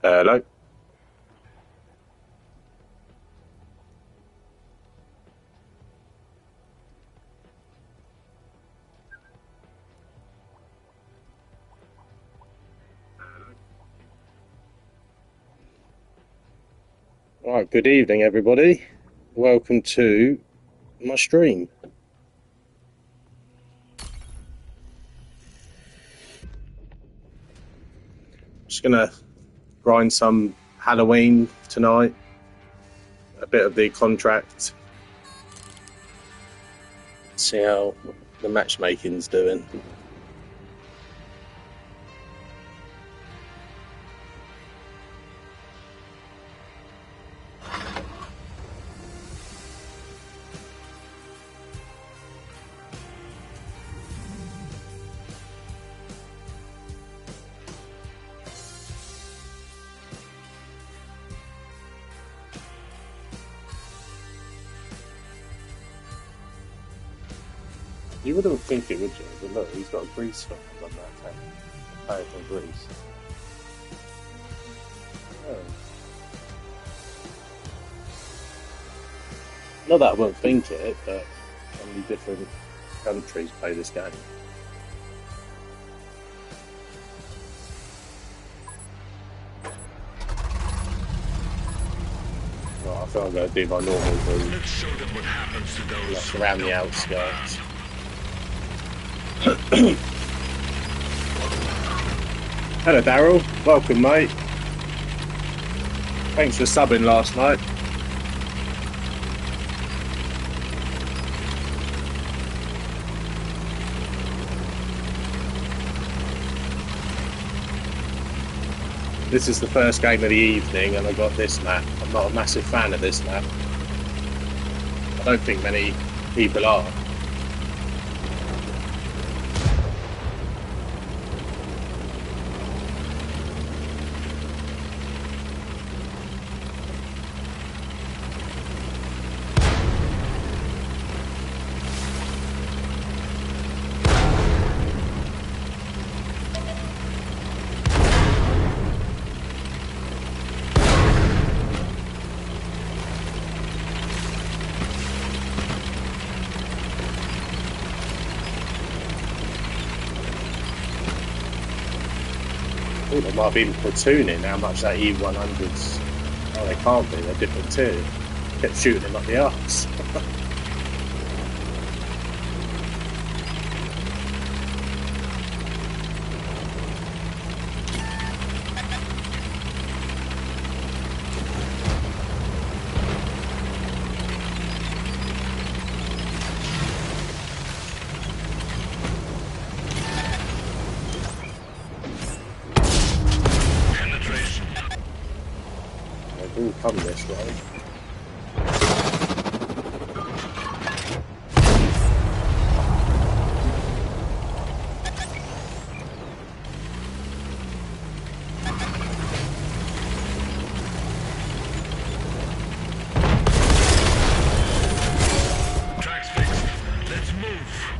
Hello. Right, good evening, everybody. Welcome to my stream. Just gonna grind some Halloween tonight. A bit of the contract. See how the matchmaking's doing. You wouldn't think it, would you? But look, he's got a Greece fan on that tank. A player from Greece. Oh. Not that I won't think it, but how many different countries play this game? Well, I think I'm going to do my normal route. Let's show them what happens to those Like around the outskirts. Hello, Daryl. Welcome, mate. Thanks for subbing last night. This is the first game of the evening, and I got this map. I'm not a massive fan of this map. I don't think many people are. Oh, they might be even platooning how much that E100's. Oh, they can't be, they're different too. Kept shooting them up the arse. They all come this way. tracks fixed. Let's move.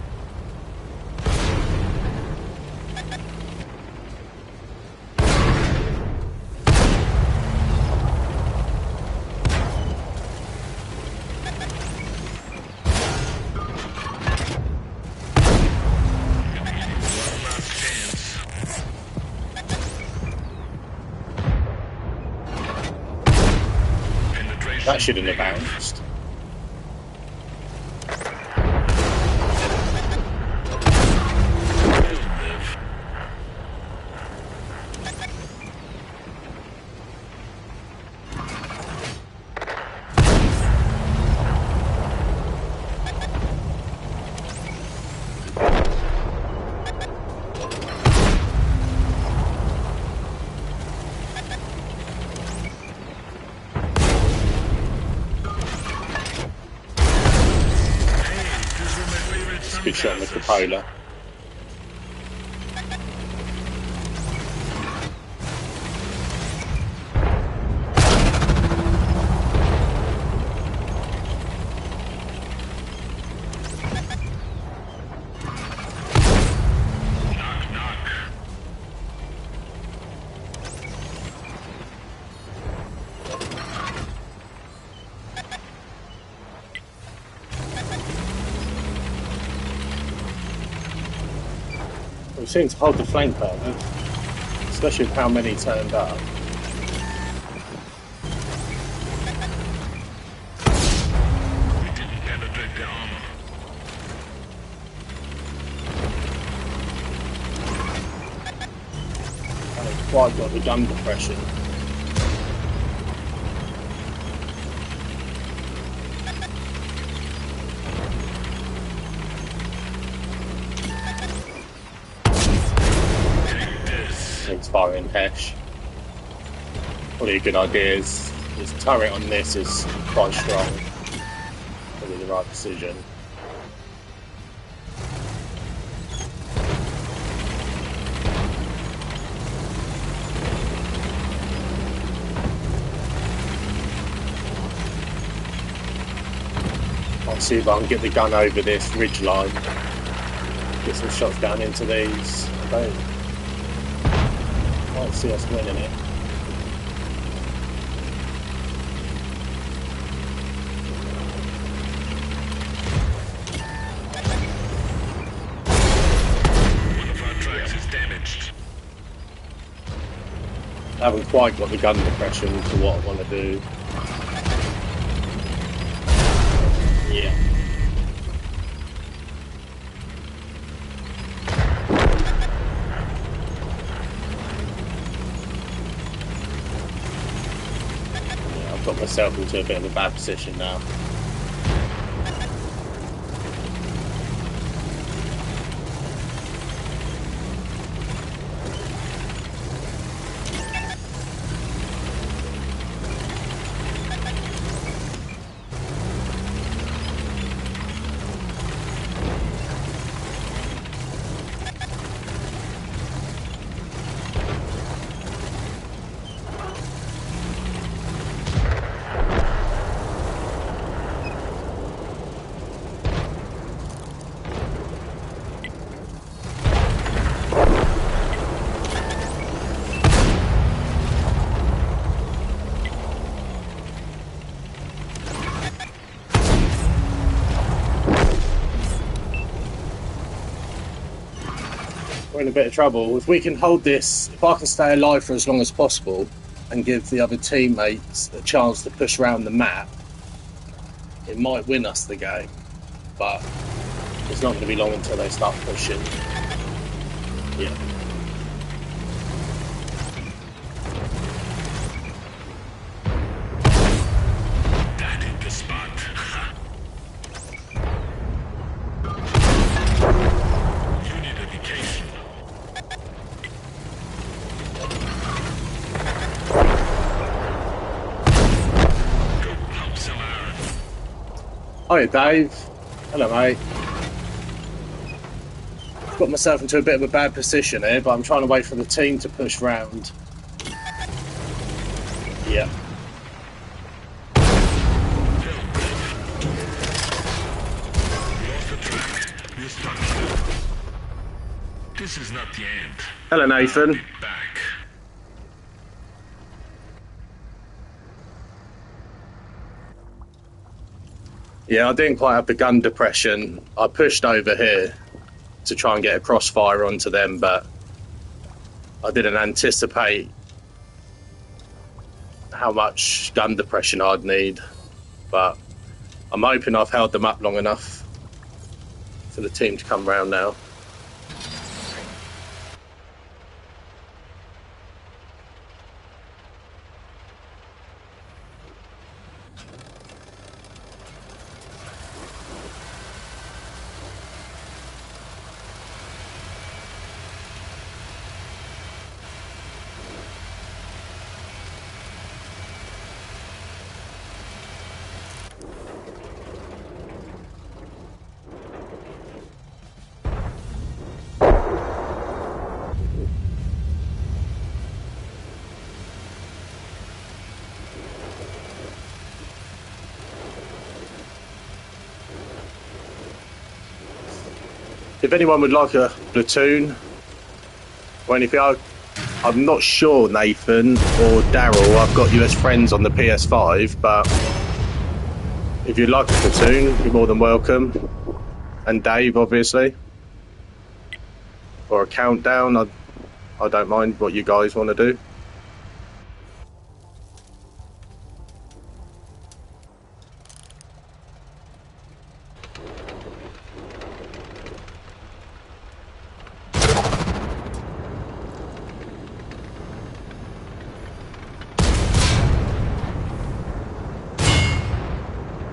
That shouldn't have bounced. Good shot on the cupola. We seem to hold the flank better, especially with how many turned up. We didn't penetrate the armor. Haven't quite got the gun depression. It's firing Hesh. Probably a good idea is his turret on this is quite strong. Probably the right decision. I'll see if I can get the gun over this ridge line. Get some shots down into these. I might see us winning it. One of our tracks is damaged. I haven't quite got the gun depression to what I want to do. Yeah. Got myself into a bit of a bad position now. We're in a bit of trouble. If we can hold this, if I can stay alive for as long as possible and give the other teammates a chance to push around the map, it might win us the game. But it's not going to be long until they start pushing. Yeah. That hit the spot. Unit education. Go pump some iron. Hiya, Dave. Hello, mate. Got myself into a bit of a bad position here, but I'm trying to wait for the team to push round. Yeah. Lost the track. We're stuck here. This is not the end. Hello, Nathan. Be back. Yeah, I didn't quite have the gun depression. I pushed over here to try and get a crossfire onto them, but I didn't anticipate how much gun depression I'd need. But I'm hoping I've held them up long enough for the team to come round now. If anyone would like a platoon or anything, I'm not sure, Nathan or Daryl. I've got you as friends on the PS5, but if you'd like a platoon, you're more than welcome. And Dave, obviously. or a countdown. I don't mind what you guys want to do.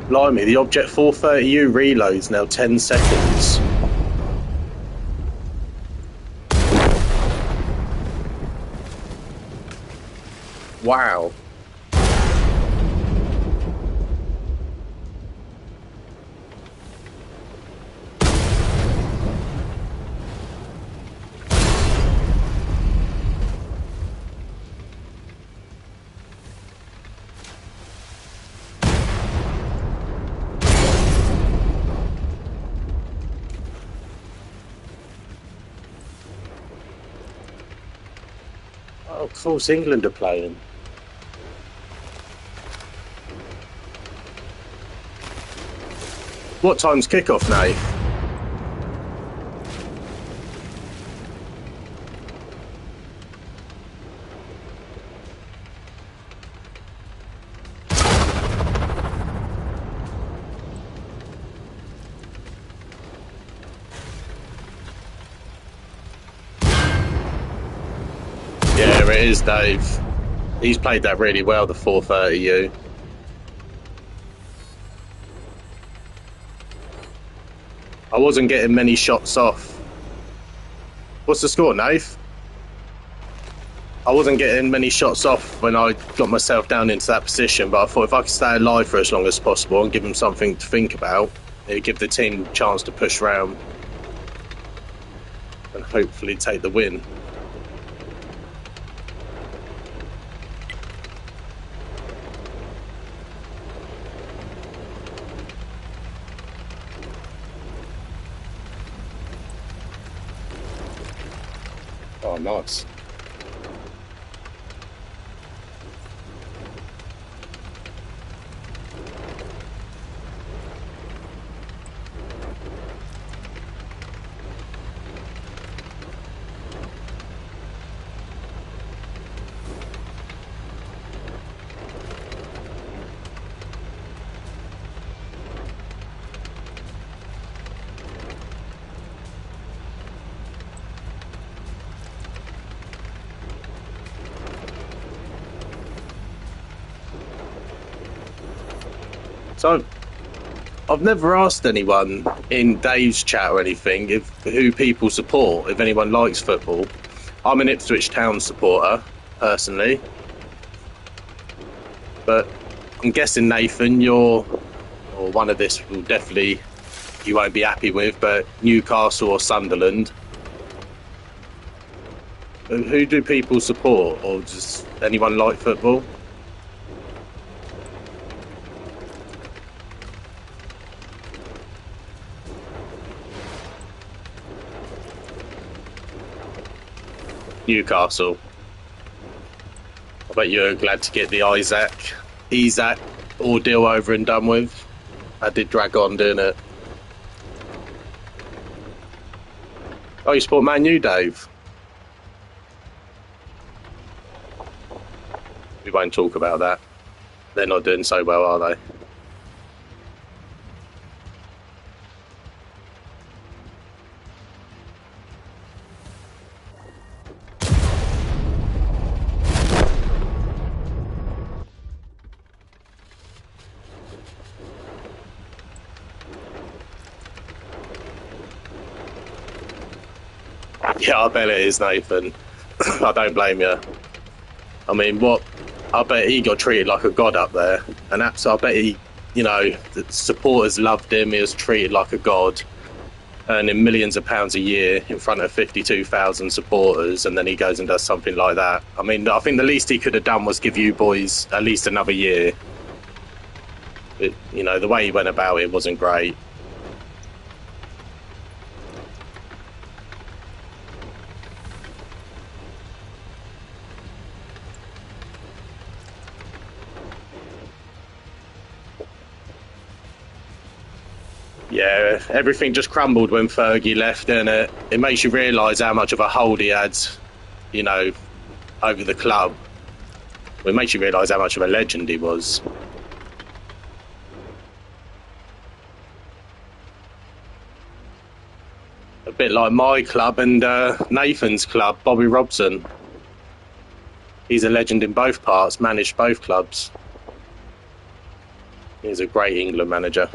Blimey, the Object 430U reloads now 10 seconds. Wow. Oh, of course, England are playing. What time's kickoff, Nate? Yeah, it is, Dave. He's played that really well, the 430U. I wasn't getting many shots off. What's the score, Nave? I wasn't getting many shots off when I got myself down into that position, but I thought if I could stay alive for as long as possible and give them something to think about, it would give the team a chance to push round and hopefully take the win. Oh, nice. So I've never asked anyone in Dave's chat or anything who people support, if anyone likes football. I'm an Ipswich Town supporter, personally. But I'm guessing, Nathan, you're, or one of this will definitely, you won't be happy with, but Newcastle or Sunderland. Who do people support, or just anyone like football? Newcastle. I bet you're glad to get the Isak ordeal over and done with. That did drag on, didn't it? Oh, you support Man U, Dave? We won't talk about that. They're not doing so well, are they? Yeah, I bet it is, Nathan. I don't blame you. I mean, I bet he got treated like a god up there. And I bet he, the supporters loved him. He was treated like a god, earning millions of pounds a year in front of 52,000 supporters, and then he goes and does something like that. I mean, I think the least he could have done was give you boys at least another year. But, the way he went about it wasn't great. Yeah, everything just crumbled when Fergie left, and it makes you realise how much of a hold he had, you know, over the club. It makes you realise how much of a legend he was. A bit like my club and Nathan's club, Bobby Robson. He's a legend in both parts, managed both clubs. He's a great England manager.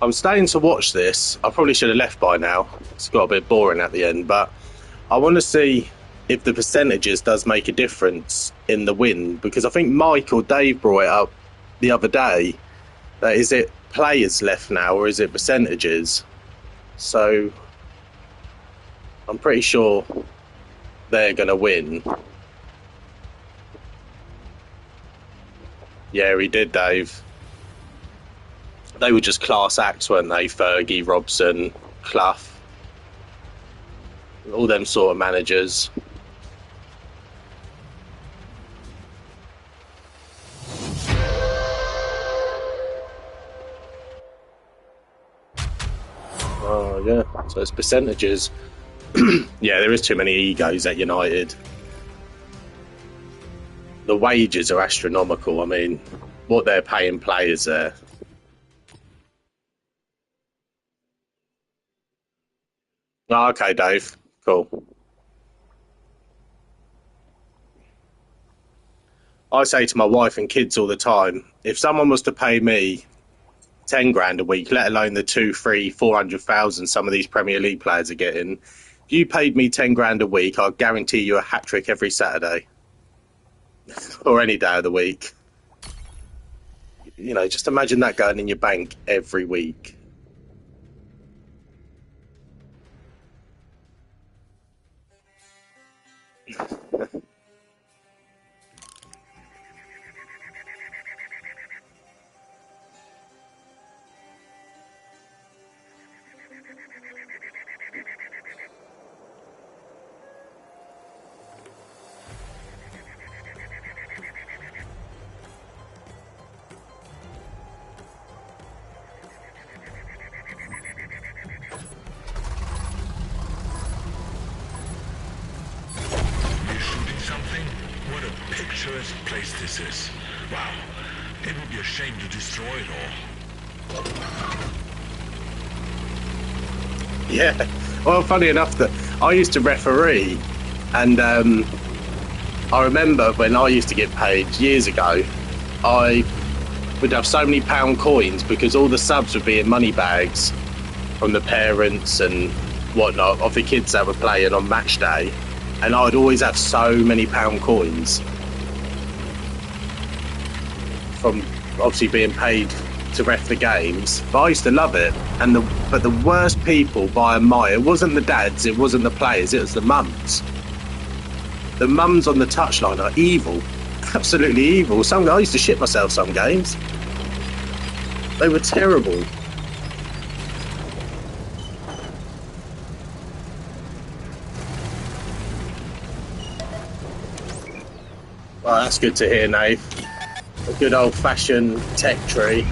I'm staying to watch this. I probably should have left by now. It's got a bit boring at the end, but I want to see if the percentages does make a difference in the win, because I think Mike or Dave brought it up the other day. That is it players left now, or is it percentages? So I'm pretty sure they're going to win. Yeah, he did, Dave. They were just class acts, weren't they? Fergie, Robson, Clough, all them sort of managers. Oh, yeah. So it's percentages. Yeah, there is too many egos at United. The wages are astronomical. I mean, what they're paying players there. Oh, okay, Dave. Cool. I say to my wife and kids all the time, if someone was to pay me 10 grand a week, let alone the 2, 3, 400,000 some of these Premier League players are getting, if you paid me 10 grand a week, I'd guarantee you a hat trick every Saturday or any day of the week. You know, just imagine that going in your bank every week. Picturesque place this is. Wow. It would be a shame to destroy it all. Yeah. Well, funny enough that I used to referee, and I remember when I used to get paid years ago, I would have so many pound coins because all the subs would be in money bags from the parents and whatnot of the kids that were playing on match day, and I'd always have so many pound coins from obviously being paid to ref the games. But I used to love it. But the worst people by a mile, it wasn't the dads, it wasn't the players, it was the mums. The mums on the touchline are evil, absolutely evil. I used to shit myself some games. They were terrible. Well, that's good to hear, Nave. A good old-fashioned tech tree.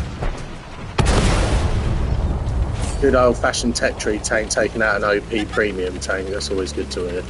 Good old-fashioned tech tree tank taking out an OP premium tank. That's always good to hear.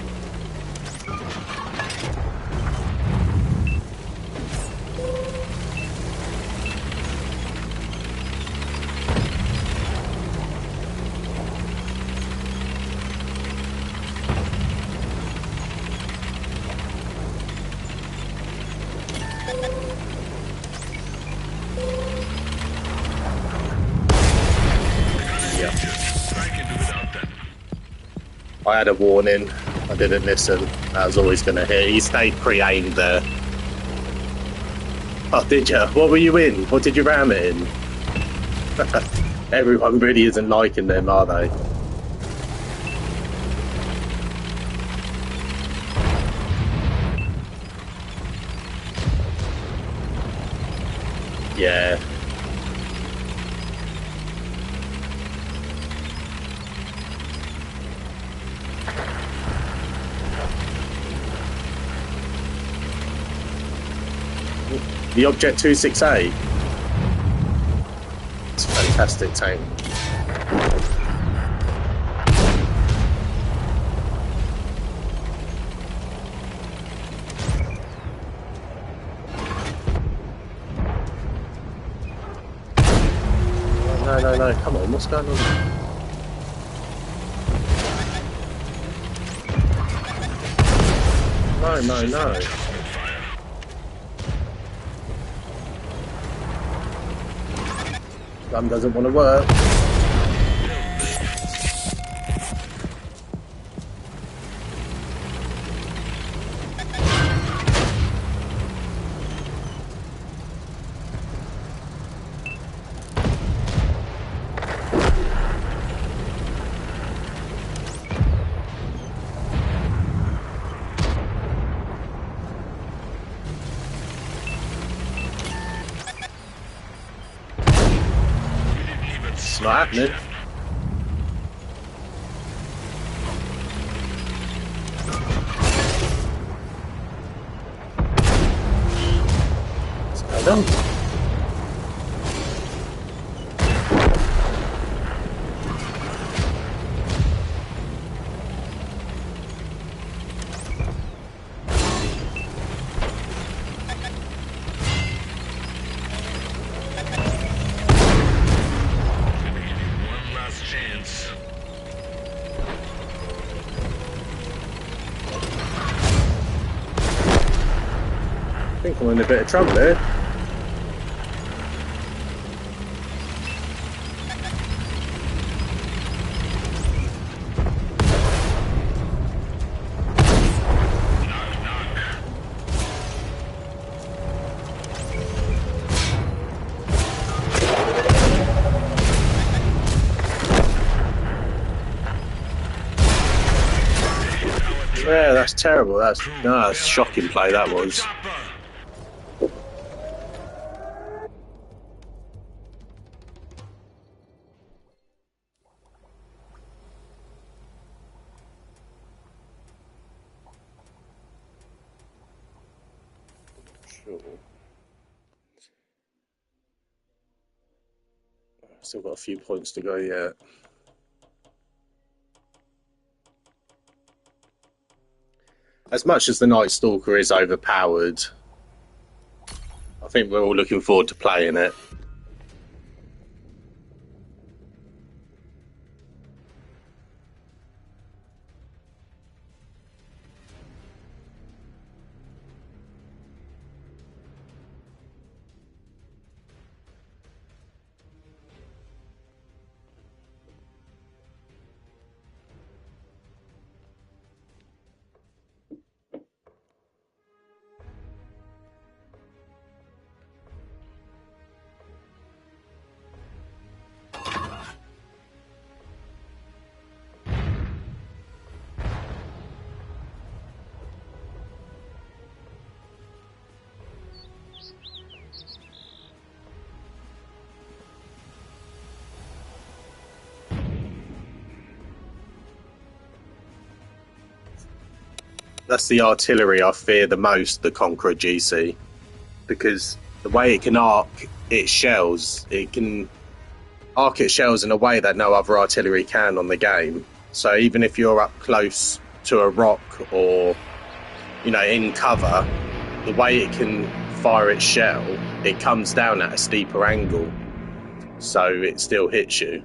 I had a warning. I didn't listen. I was always going to hit. He stayed pre-aimed there. Oh, did you? What were you in? What did you ram it in? Everyone really isn't liking them, are they? Yeah. The Object 268. It's a fantastic tank. No, come on, what's going on? No. Gun doesn't want to work. It's not happening. What's going on? I think I'm in a bit of trouble here. Yeah, that's terrible. That's shocking play that was. Sure. Still got a few points to go yet. As much as the Night Stalker is overpowered, I think we're all looking forward to playing it. That's the artillery I fear the most, the Conqueror GC, because the way it can arc its shells, it can arc its shells in a way that no other artillery can on the game. So even if you're up close to a rock or, you know, in cover, the way it can fire its shell, it comes down at a steeper angle, so it still hits you.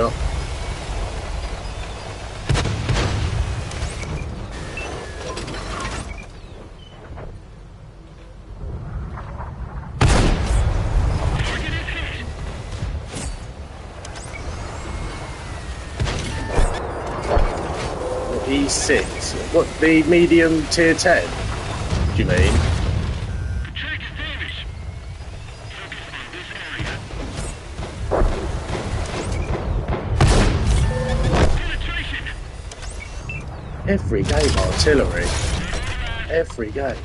shot. E6. What, the medium tier 10? Do you mean? Every game artillery. Every game.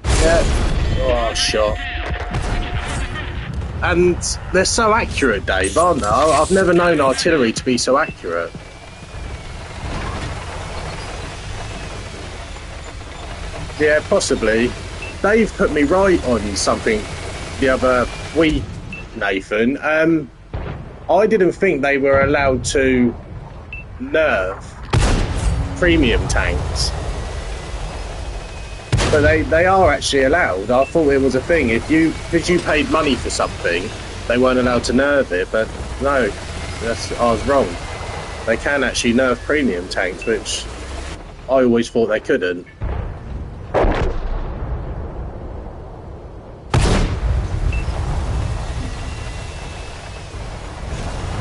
Yeah. Oh, shot. And they're so accurate, Dave, aren't they? I've never known artillery to be so accurate. Yeah, possibly. Dave put me right on something the other week, Nathan. I didn't think they were allowed to nerf premium tanks. But they are actually allowed. I thought it was a thing. If you paid money for something, they weren't allowed to nerf it. But no, I was wrong. They can actually nerf premium tanks, which I always thought they couldn't.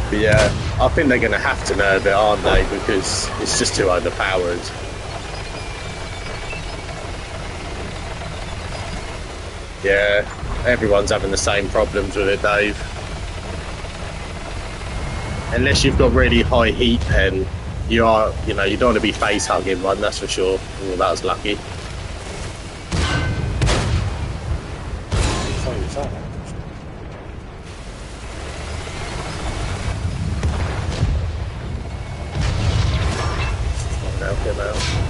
But yeah, I think they're going to have to nerf it, aren't they? Because it's just too overpowered. Yeah, everyone's having the same problems with it, Dave. Unless you've got really high heat pen, you don't want to be face hugging one, that's for sure. Oh, that was lucky. Help him out.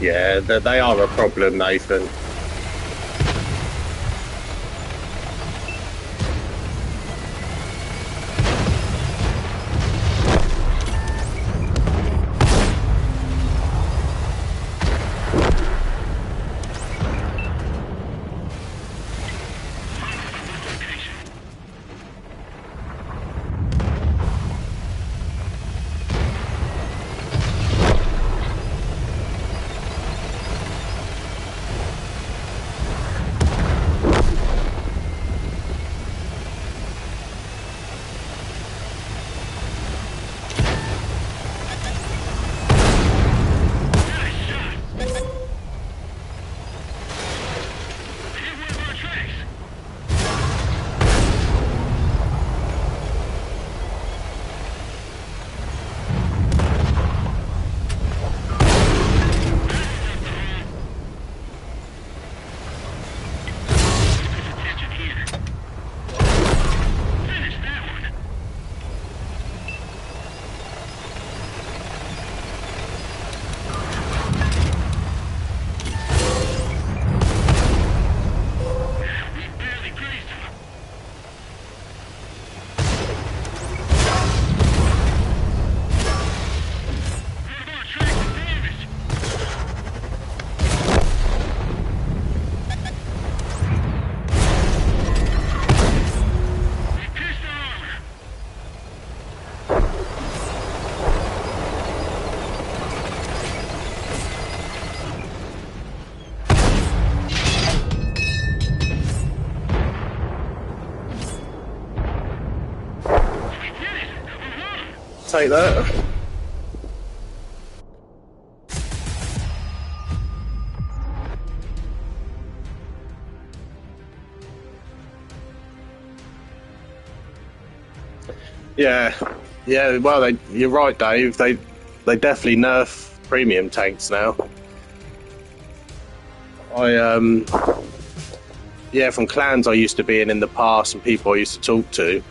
Yeah, they are a problem, Nathan. Take that. Yeah. Well, you're right, Dave. They definitely nerf premium tanks now. yeah, from clans I used to be in the past and people I used to talk to,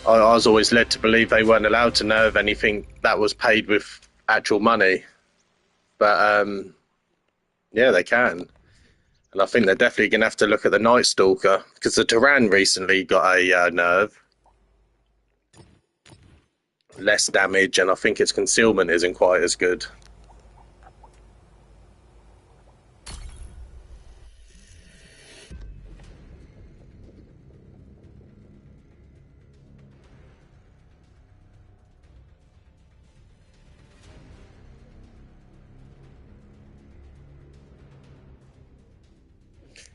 I was always led to believe they weren't allowed to nerve anything that was paid with actual money. But yeah, they can. And I think they're definitely going to have to look at the Night Stalker because the Turan recently got a nerve. Less damage, and I think its concealment isn't quite as good.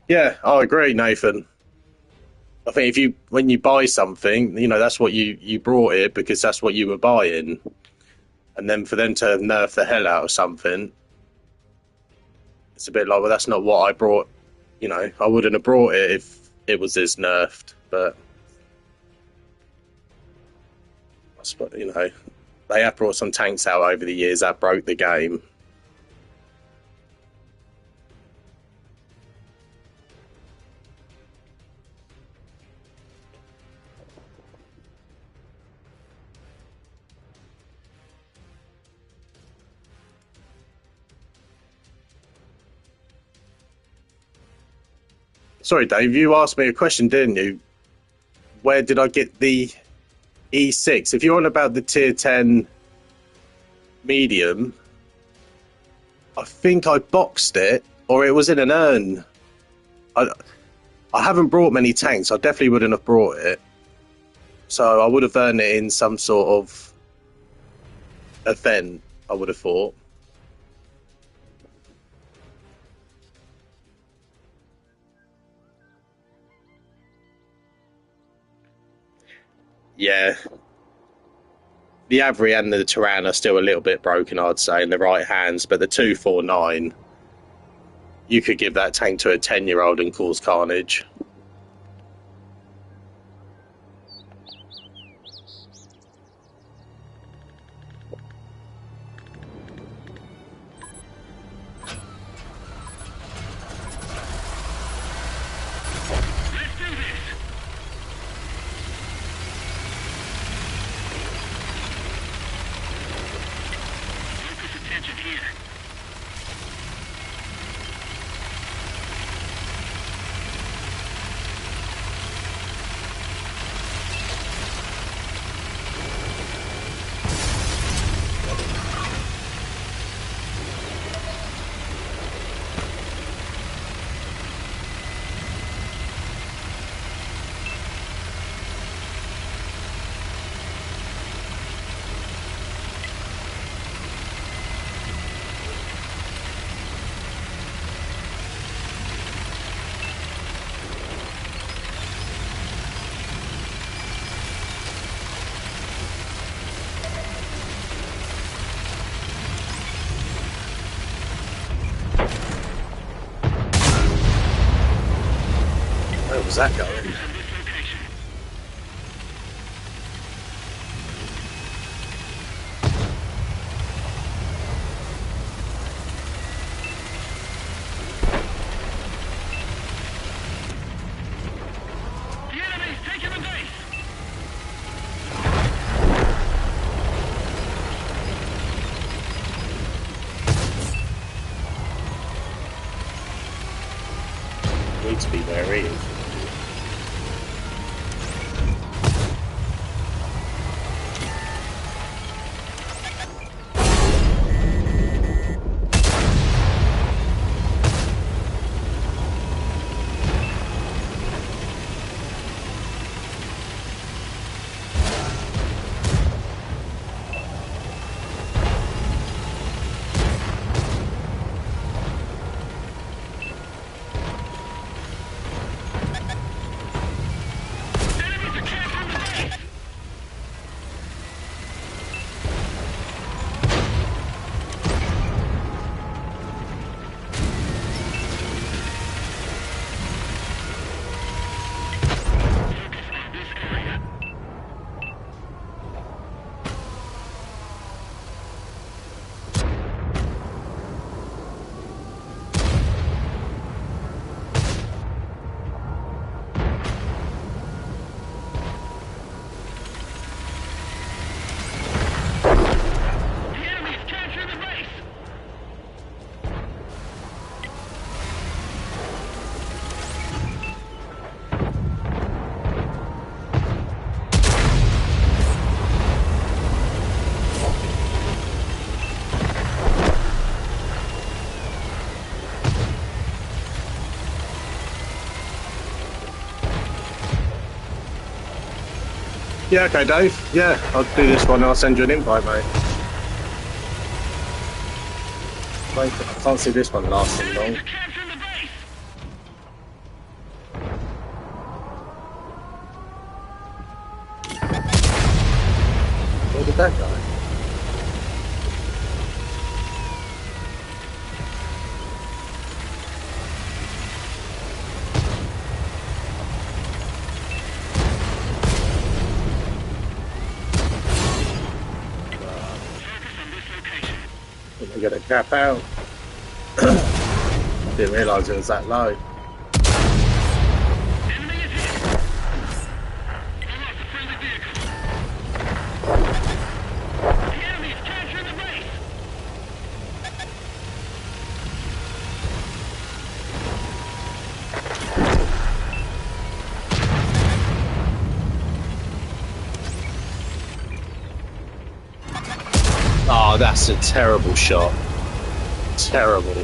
Yeah, I agree, Nathan. I think when you buy something, that's what you brought it because that's what you were buying, and then for them to nerf the hell out of something, it's a bit like, well, that's not what I brought. I wouldn't have brought it if it was this nerfed, but I suppose, they have brought some tanks out over the years that broke the game. Sorry, Dave, you asked me a question, didn't you? Where did I get the E6? If you're on about the tier 10 medium, I think I boxed it, or it was in an urn. I haven't brought many tanks. I definitely wouldn't have brought it. So I would have earned it in some sort of event, I would have thought. Yeah. The Avri and the Turan are still a little bit broken, I'd say, in the right hands, but the 249, you could give that tank to a 10-year-old and cause carnage. Where was that going? Need to be where he is. Yeah, okay, Dave. Yeah, I'll do this one and I'll send you an invite, mate. I can't see this one lasting long. Where did that go? We're gonna cap out. Didn't realise it was that low. Oh, that's a terrible shot. Terrible.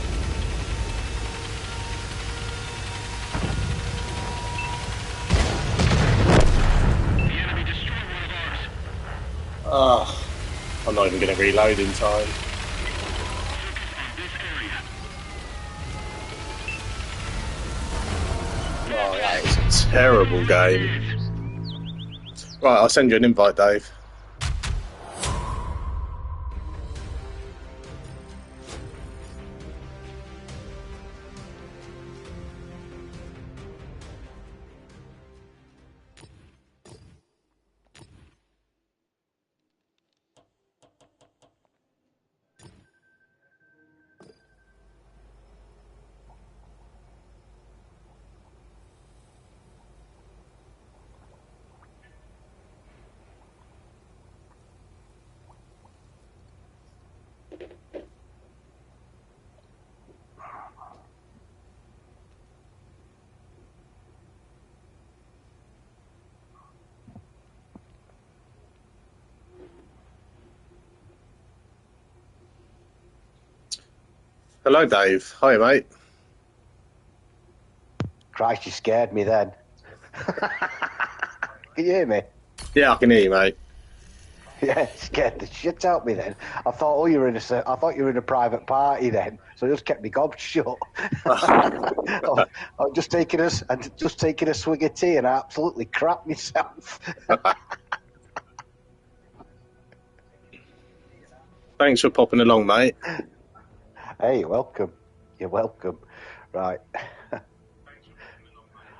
Oh, I'm not even going to reload in time. Oh, that is a terrible game. Right, I'll send you an invite, Dave. Hello, Dave. Hi, mate. Christ, you scared me then. Can you hear me? Yeah, I can hear you, mate. Yeah, scared the shit out of me then. I thought, you were in a private party then, so it just kept me gob shut. I'm just taking a swig of tea and I absolutely crap myself. Thanks for popping along, mate. Hey, you're welcome. You're welcome. Right.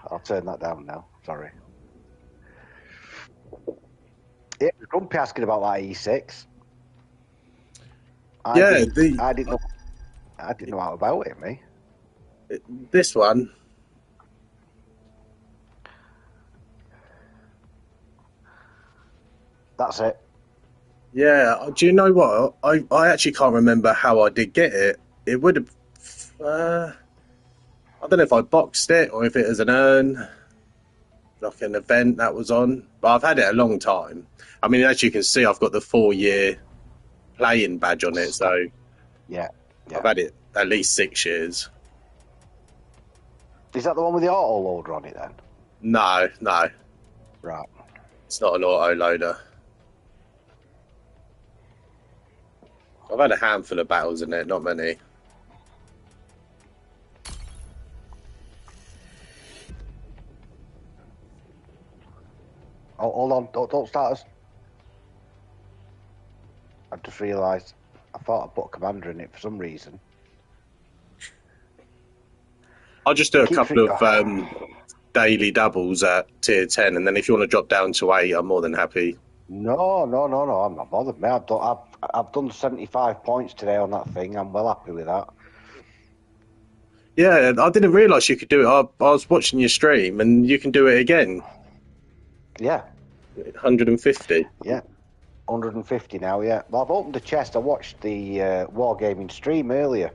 I'll turn that down now. Sorry. Yeah, Grumpy asking about that E6. I didn't know how about it, me. This one. That's it. Yeah, do you know what? I actually can't remember how I did get it. It would have... I don't know if I boxed it or if it was an urn, like an event that was on. But I've had it a long time. I mean, as you can see, I've got the 4-year playing badge on it, so... Yeah. I've had it at least 6 years. Is that the one with the auto loader on it then? No. Right. It's not an auto loader. I've had a handful of battles in it, not many. Oh, hold on, don't start us. I've just realised I thought I put a commander in it for some reason. I'll just do a couple of daily doubles at tier 10, and then if you want to drop down to 8, I'm more than happy. No, I'm not bothered, mate. I've done 75 points today on that thing. I'm well happy with that. Yeah, I didn't realise you could do it. I was watching your stream, and you can do it again. Yeah. 150. Yeah. 150 now, yeah. Well, I've opened the chest. I watched the Wargaming stream earlier.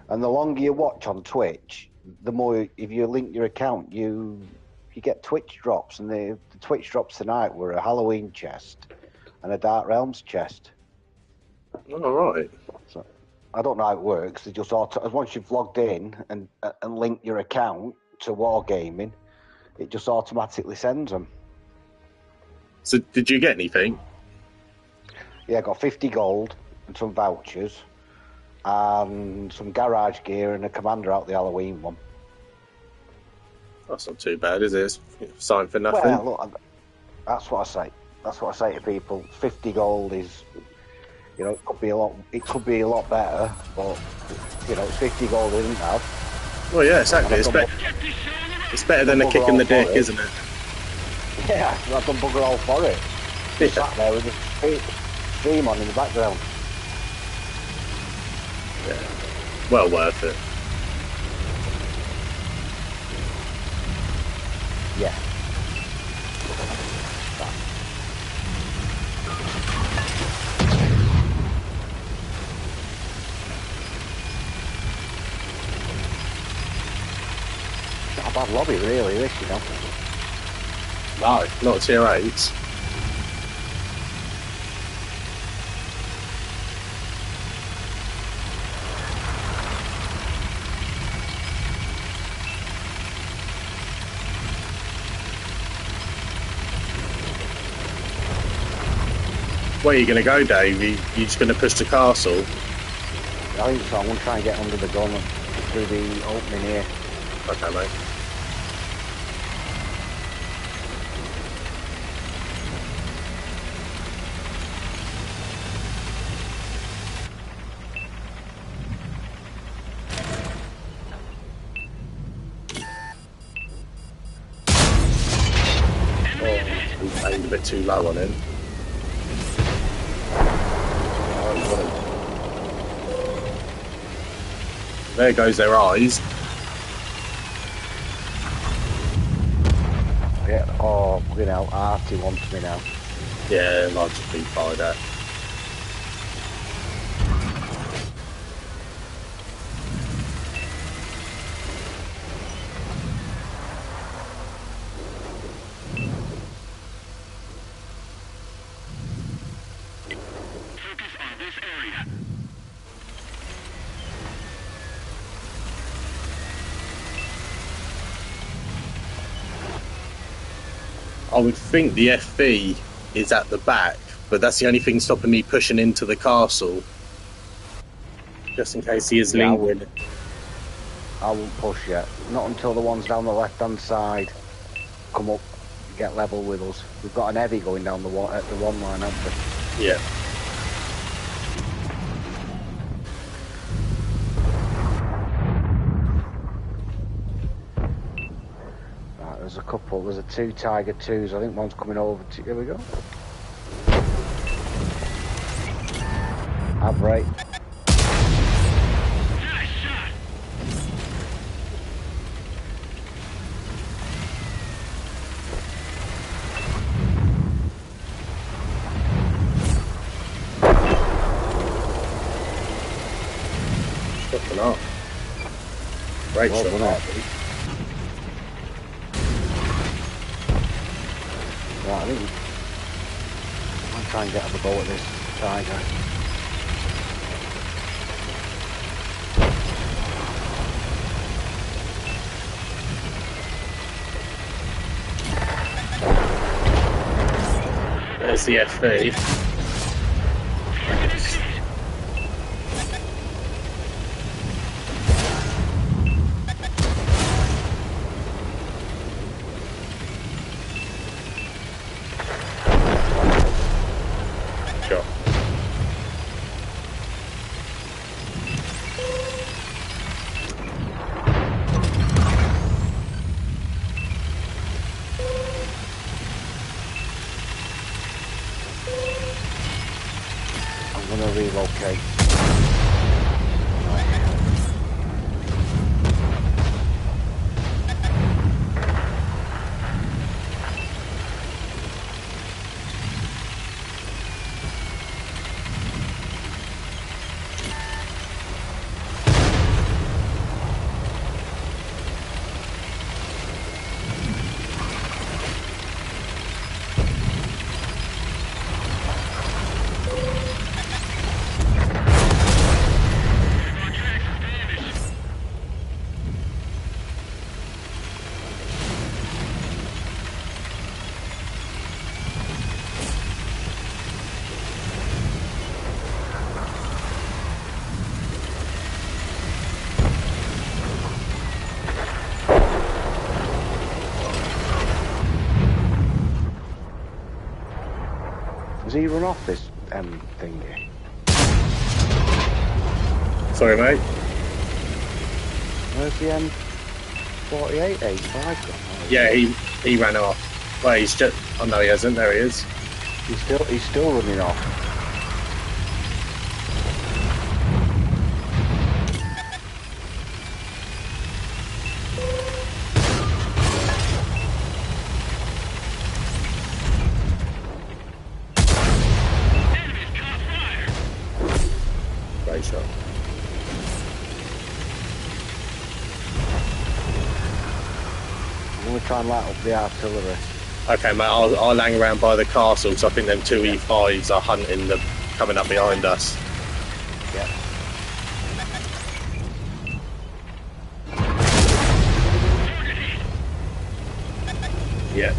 And the longer you watch on Twitch, the more, if you link your account, you get Twitch drops. And the Twitch drops tonight were a Halloween chest and a Dark Realms chest. All right. So I don't know how it works. They just once you've logged in and linked your account to Wargaming, it just automatically sends them. So did you get anything? Yeah, I got 50 gold and some vouchers and some garage gear and a commander out the Halloween one. That's not too bad, is it? It's something for nothing. Well, look, that's what I say. That's what I say to people. 50 gold is, you know, it could be a lot. It could be a lot better, but you know, it's 50 gold I didn't have. Well, yeah, exactly. It's better than a kick in the dick, isn't it? Yeah, I've done bugger all for it. Just Yeah. sat there with the stream on in the background. Yeah. Well worth it. Yeah. Not a bad lobby, really, this, you know. No, not tier 8s. Where are you going to go, Dave? You just going to push the castle? I think so. I'm going to try and get under the gun through the opening here. Okay, mate. Oh, aimed a bit too low on him. There goes their eyes. Yeah, oh, you know, Artie wants me now. Yeah, I've just been fired at. Focus on this area. I would think the FV is at the back, but that's the only thing stopping me pushing into the castle. Just in case he is Yeah, lingering. I won't push yet. Not until the ones down the left-hand side come up, get level with us. We've got an heavy going down the one at the one line, haven't we? Yeah. Right, there's a couple. There's a two Tiger 2s. I think one's coming over to... Here we go. Have right. Nice shot. Fucking up. Great Well shot, done, Harvey. Right, I think I'll try and get up a go at this Tiger. There's the FV. Sure. I'm gonna relocate. Has he run off this thingy? Sorry, mate. Where's the M48 A5 gone? Yeah, he ran off. Well, he's just. Oh no, he hasn't. There he is. He's still running off. Great shot. I'm going to try and light up the artillery. Okay, mate. I'll hang around by the castle. So I think them two E5s are hunting them coming up behind us. Yeah. Yeah.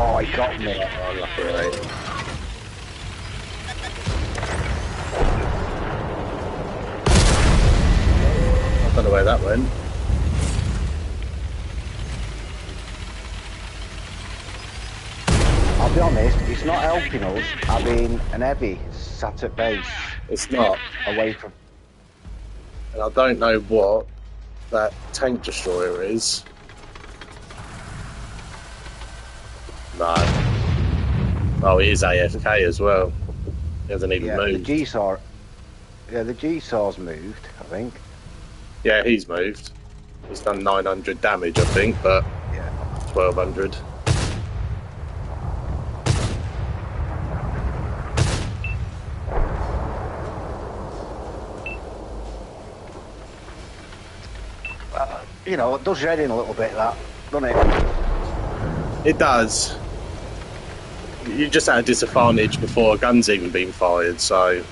Oh, he got me. Oh, lucky, mate. I don't know where that went. I'll be honest, it's not helping us having an heavy sat at base It's not. away from. And I don't know what that tank destroyer is. No. Oh, he is AFK as well. He hasn't even Yeah, moved. the G-Saw. Yeah, the G-Saw's moved, I think. Yeah, he's moved. He's done 900 damage, I think, but Yeah. 1200. You know, it does your head in a little bit, that, doesn't it? It does. You're just at a disadvantage before a gun's even been fired, so...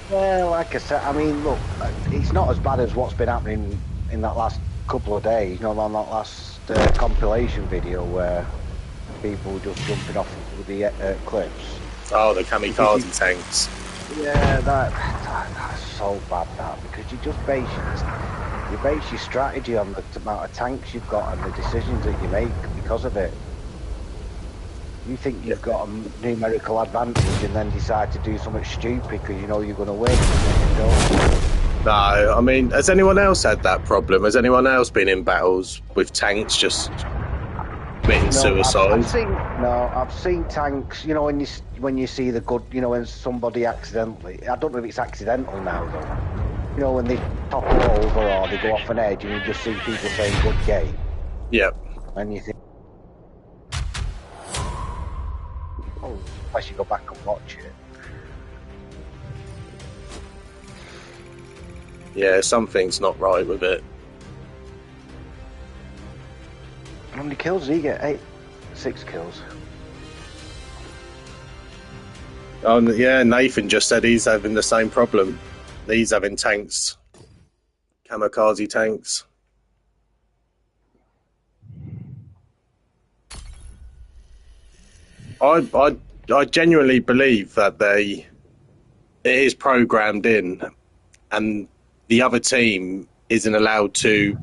Well, like I said, I mean, look, it's not as bad as what's been happening in that last couple of days, you know, on that last compilation video where people were just jumping off with the cliffs. Oh, the kamikaze tanks. Yeah, that's so bad, that, because you just base your strategy on the amount of tanks you've got and the decisions that you make because of it. You think you've got a numerical advantage and then decide to do something stupid because you know you're going to win. And then you don't. No, I mean, has anyone else had that problem? Has anyone else been in battles with tanks just committing suicide? I've seen tanks. You know, when you see the good, you know, when somebody accidentally. I don't know if it's accidental now though. You know, when they topple over or they go off an edge, and you just see people saying "good game," Yep. and you think, "Oh," unless you go back and watch it. Yeah, something's not right with it. How many kills did he get? 6 kills. Yeah, Nathan just said he's having the same problem. He's having tanks, kamikaze tanks. I genuinely believe that it is programmed in, and the other team isn't allowed to.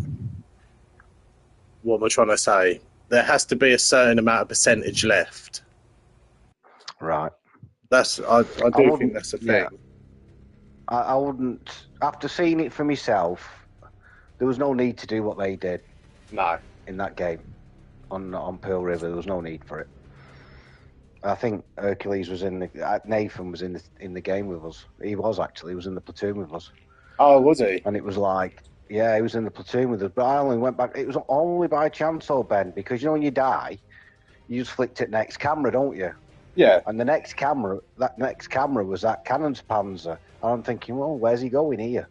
What am I trying to say? There has to be a certain amount of percentage left. Right. I do think that's a thing. Yeah. I wouldn't. After seeing it for myself, there was no need to do what they did. No. In that game, on Pearl River, there was no need for it. I think Hercules was Nathan was in the game with us. He was in the platoon with us. Oh, was he? And it was like, yeah, he was in the platoon with us. But I only went back. It was only by chance, though, Ben, because you know when you die, you just flicked it next camera, don't you? Yeah. And that next camera was that Cannon's Panzer. And I'm thinking, well, where's he going here?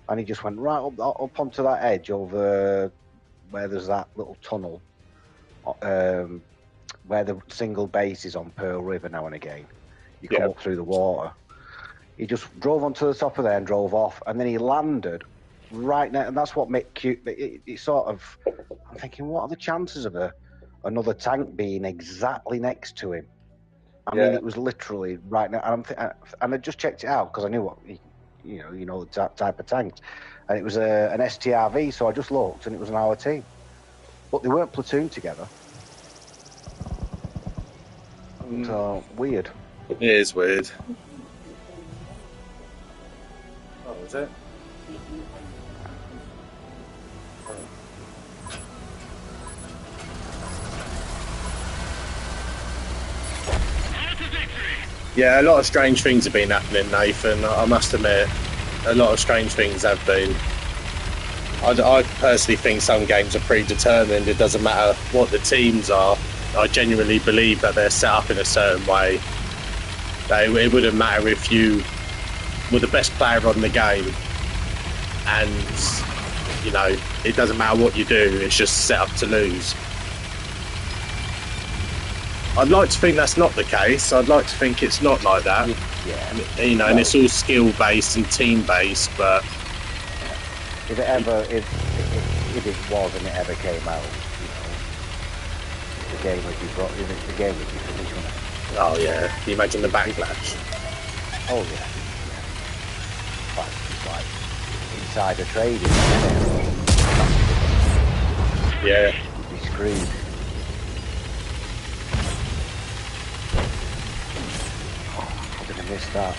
And he just went right up onto that edge over where there's that little tunnel, where the single base is on Pearl River now and again. You come up through the water. He just drove onto the top of there and drove off, and then he landed right now. And that's what made cute. It sort of, I'm thinking, what are the chances of another tank being exactly next to him? I mean, it was literally right now, and I just checked it out because I knew what you know the type of tanks, and it was an STRV. So I just looked, and it was an hour team, but they weren't platooned together. So weird. It is weird. Oh, is it? Yeah, a lot of strange things have been happening, Nathan. I must admit, a lot of strange things have been. I personally think some games are predetermined. It doesn't matter what the teams are. I genuinely believe that they're set up in a certain way. It wouldn't matter if you were the best player on the game, and you know, it doesn't matter what you do. It's just set up to lose. I'd like to think that's not the case. I'd like to think it's not like that. Yeah. You know, and it's all skill based and team based. But if it was and it ever came out, you know, the game would be finished, wouldn't it? Oh yeah, can you imagine the backlash? Oh yeah. Like insider trading. Yeah. You'd be screwed. Missed that.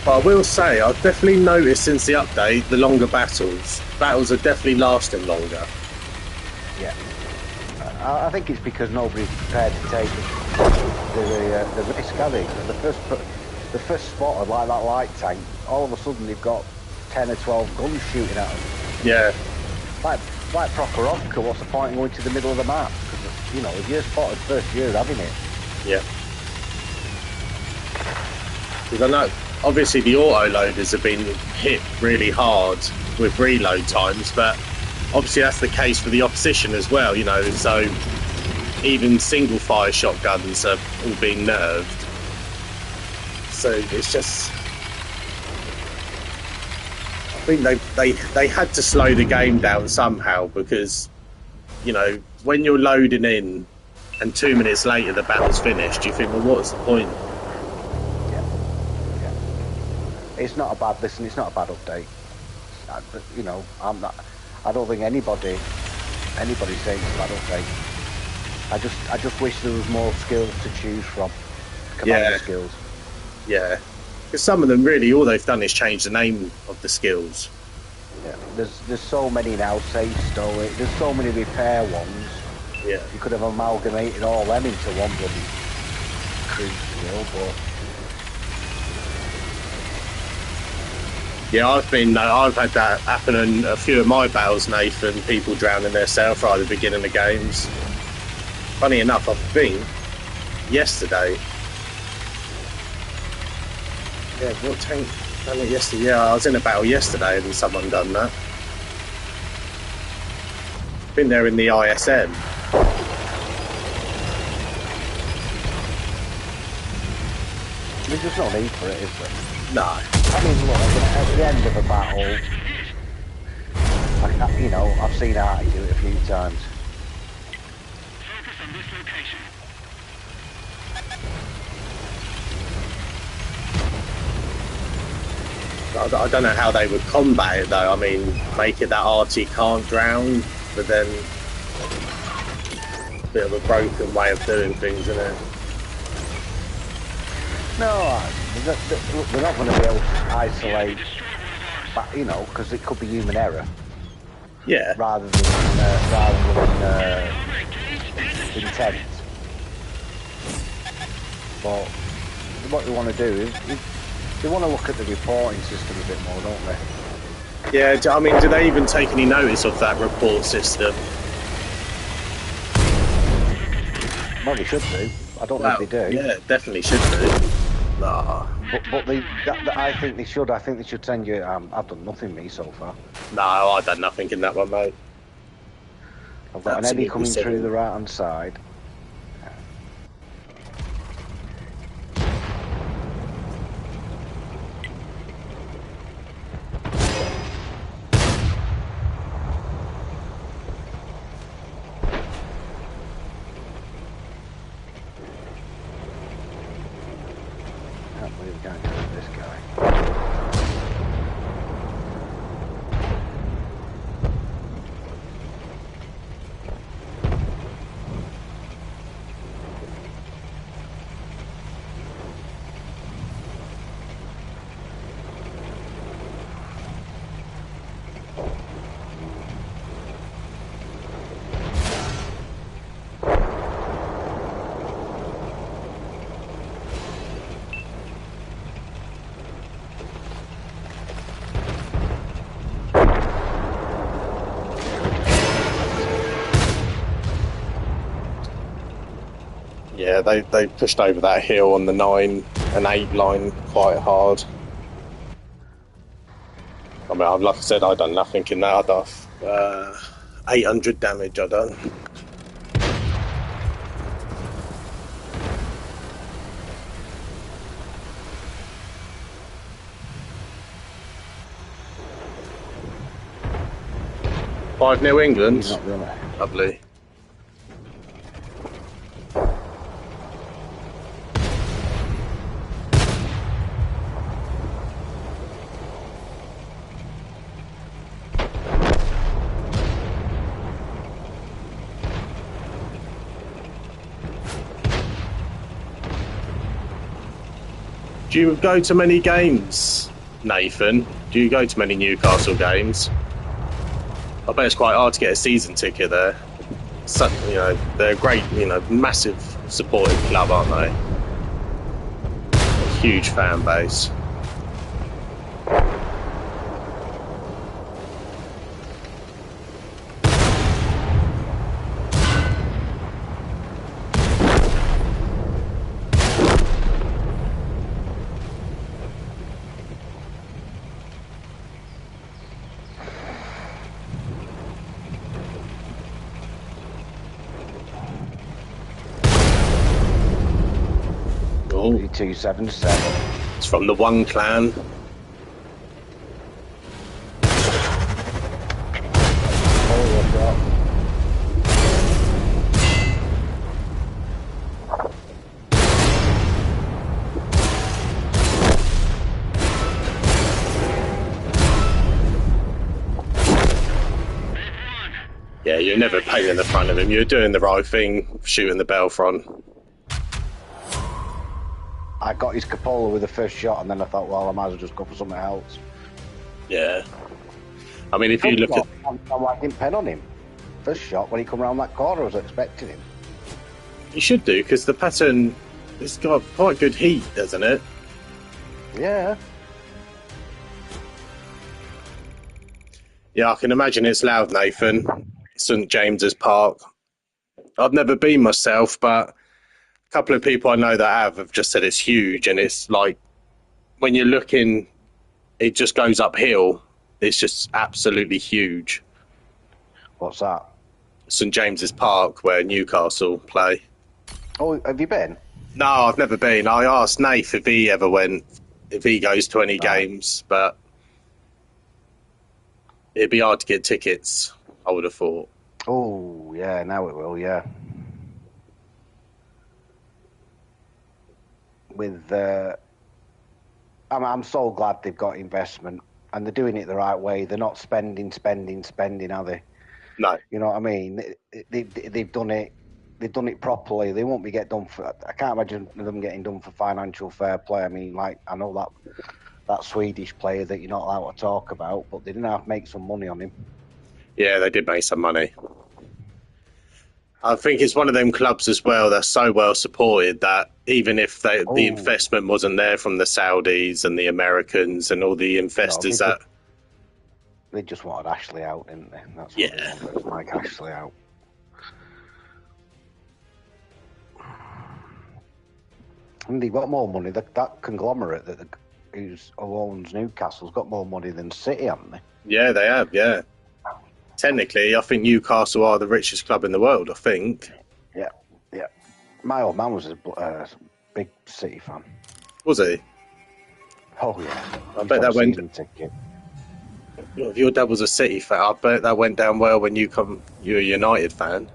But I will say, I've definitely noticed since the update, the longer battles. Battles are definitely lasting longer. Yeah. I think it's because nobody's prepared to take the risk, are they? The first spot, like that light tank, all of a sudden they've got 10 or 12 guns shooting at them. Yeah. Like Prokhorovka, what's the point in going to the middle of the map? Because, you know, if you're spotted first, you're having it. Yeah. Because I know, obviously, the auto loaders have been hit really hard with reload times, but obviously that's the case for the opposition as well, you know, so even single fire shotguns are all being nerfed. So it's just, I think they had to slow the game down somehow, because, you know, when you're loading in and 2 minutes later the battle's finished, you think, well, what's the point? It's not a bad it's not a bad update. You know, I don't think anybody's saying it's a bad update. I just wish there was more skills to choose from. Commander skills. Yeah. Because some of them really, all they've done is change the name of the skills. Yeah. There's so many now, safe stoic, there's so many repair ones. Yeah. You could have amalgamated all them into one bloody crew skill, but yeah, I've had that happen in a few of my battles, Nathan. People drowning themselves right at the beginning of games. Funny enough, I think yesterday. Yeah, what tank done it yesterday? Yeah, I was in a battle yesterday and someone done that. Been there in the ISM. there's just no need for it, is there? No. I mean, look, at the end of a battle, you know, I've seen Artie do it a few times. Focus on this location. I don't know how they would combat it though. I mean, make it that RT can't drown, but then a bit of a broken way of doing things, isn't it? No, they're not going to be able to isolate, but you know, because it could be human error. Yeah. Rather than intent. But what they want to do is they want to look at the reporting system a bit more, don't they? Yeah. I mean, do they even take any notice of that report system? Well, they should do. I don't know if they do. Yeah, definitely should do. Nah. But I think they should. I think they should send you. I've done nothing me so far. No, I've done nothing in that one, mate. I've got an Eddie coming through the right hand side. Can't get rid of this guy. Yeah, they pushed over that hill on the 9 and 8 line quite hard. I mean, like I said, I done nothing in that. I done 800 damage. I done. Five New England. Not really. Lovely. Do you go to many games, Nathan? Do you go to many Newcastle games? I bet it's quite hard to get a season ticket there. So, you know, they're a great, massive supporting club, aren't they? A huge fan base. Oh, 277. it's from the One Clan. Yeah, you're never painting the front of him. You're doing the right thing, shooting the Belfront. I got his cupola with the first shot, and then I thought, well, I might as well just go for something else. Yeah. I mean, if you look at... I didn't pen on him. First shot, when he come around that corner, I was expecting him. You should do, because the pattern... It's got quite good heat, doesn't it? Yeah. Yeah, I can imagine it's loud, Nathan. St James's Park. I've never been myself, but a couple of people I know that have just said it's huge, and it's like when you're looking, it just goes uphill. It's just absolutely huge. What's that? St James's Park, where Newcastle play. Oh, have you been? No, I've never been. I asked Nath if he ever went, if he goes to any games, but it'd be hard to get tickets, I would have thought. Oh, yeah, now it will, yeah. I'm so glad they've got investment, and they're doing it the right way. They're not spending, are they? No. You know what I mean? They've done it. They've done it properly. They won't be done for. I can't imagine them getting done for financial fair play. I mean, like, I know that Swedish player that you're not allowed to talk about, but they didn't have to make some money on him. Yeah, they did make some money. I think it's one of them clubs as well that's so well supported that even if the investment wasn't there from the Saudis and the Americans and all the investors they just wanted Ashley out, didn't they? That's what Yeah. they wanted, like Ashley out. And they've got more money. That conglomerate who owns Newcastle's got more money than City, haven't they? Yeah, they have, yeah. Technically, I think Newcastle are the richest club in the world, I think. Yeah. My old man was a big City fan. Was he? Oh, yeah. I bet that went... Ticket. If your dad was a City fan, I bet that went down well when you're a United fan.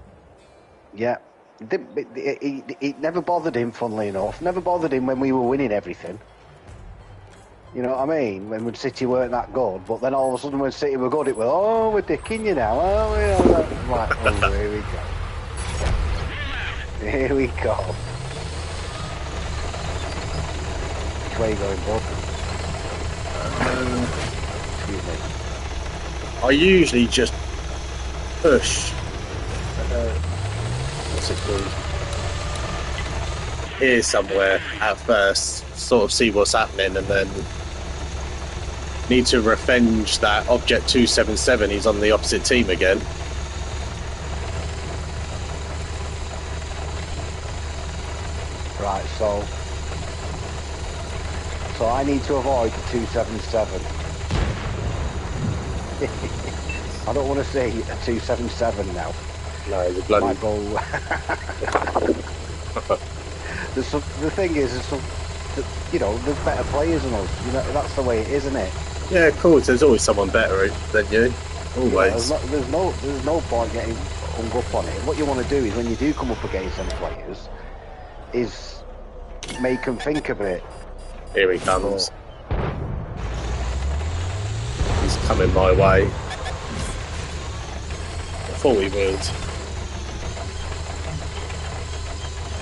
Yeah. It never bothered him, funnily enough. Never bothered him when we were winning everything. You know what I mean? When City weren't that good, but then all of a sudden when City were good, it was, oh, we're dicking you now. Oh, I'm like, oh, here we go. Here we go. Which way are you going, bud? Excuse me. I usually just push. What's it called? Here somewhere at first, sort of see what's happening, and then need to revenge that Object 277. He's on the opposite team again. Right, so I need to avoid the 277. I don't want to see a 277 now. No, the bloody... Might go... the thing is, you know, there's better players than us. You know, that's the way it is, isn't it? Yeah, of course. There's always someone better than you. Always. Yeah, there's no point getting hung up on it. What you want to do is, when you do come up against them players, is make them think a bit. Here he comes. He's coming my way. I thought he would.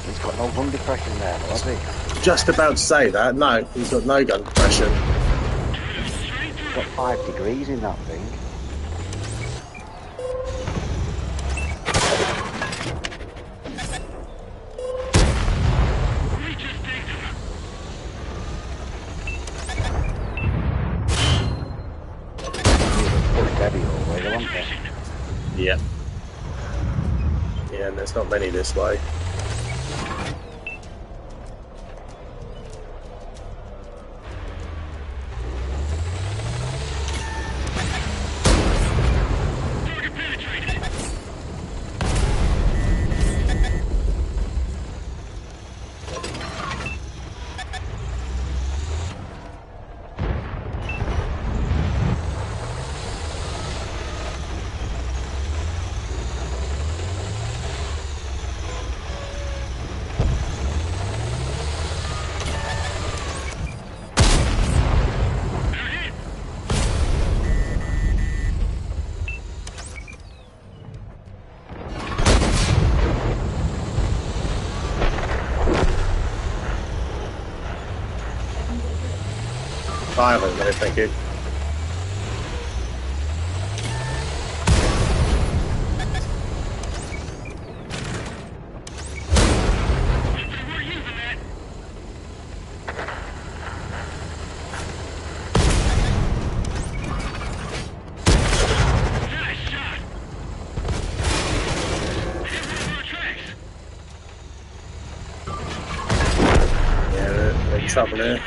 He's got no gun depression there, has he? Just about to say that. No, he's got no gun depression. He's got 5 degrees in that thing. Yeah. Yeah, and there's not many this way. I haven't, no, thank you. Yeah, they're in trouble here.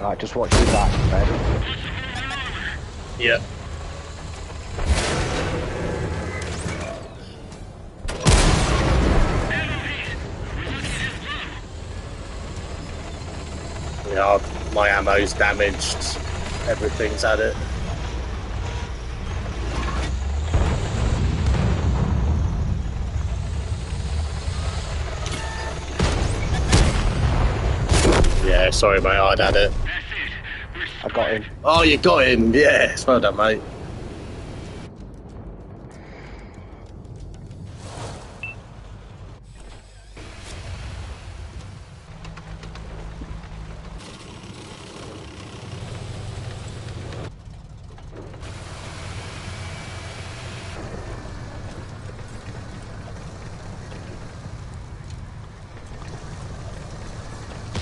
Right, just watch your back, Ben. Yeah. Yeah, my ammo's damaged. Everything's at it. Yeah, sorry mate, I'd had it. I got him. Oh, you got him. Yes, well done, mate.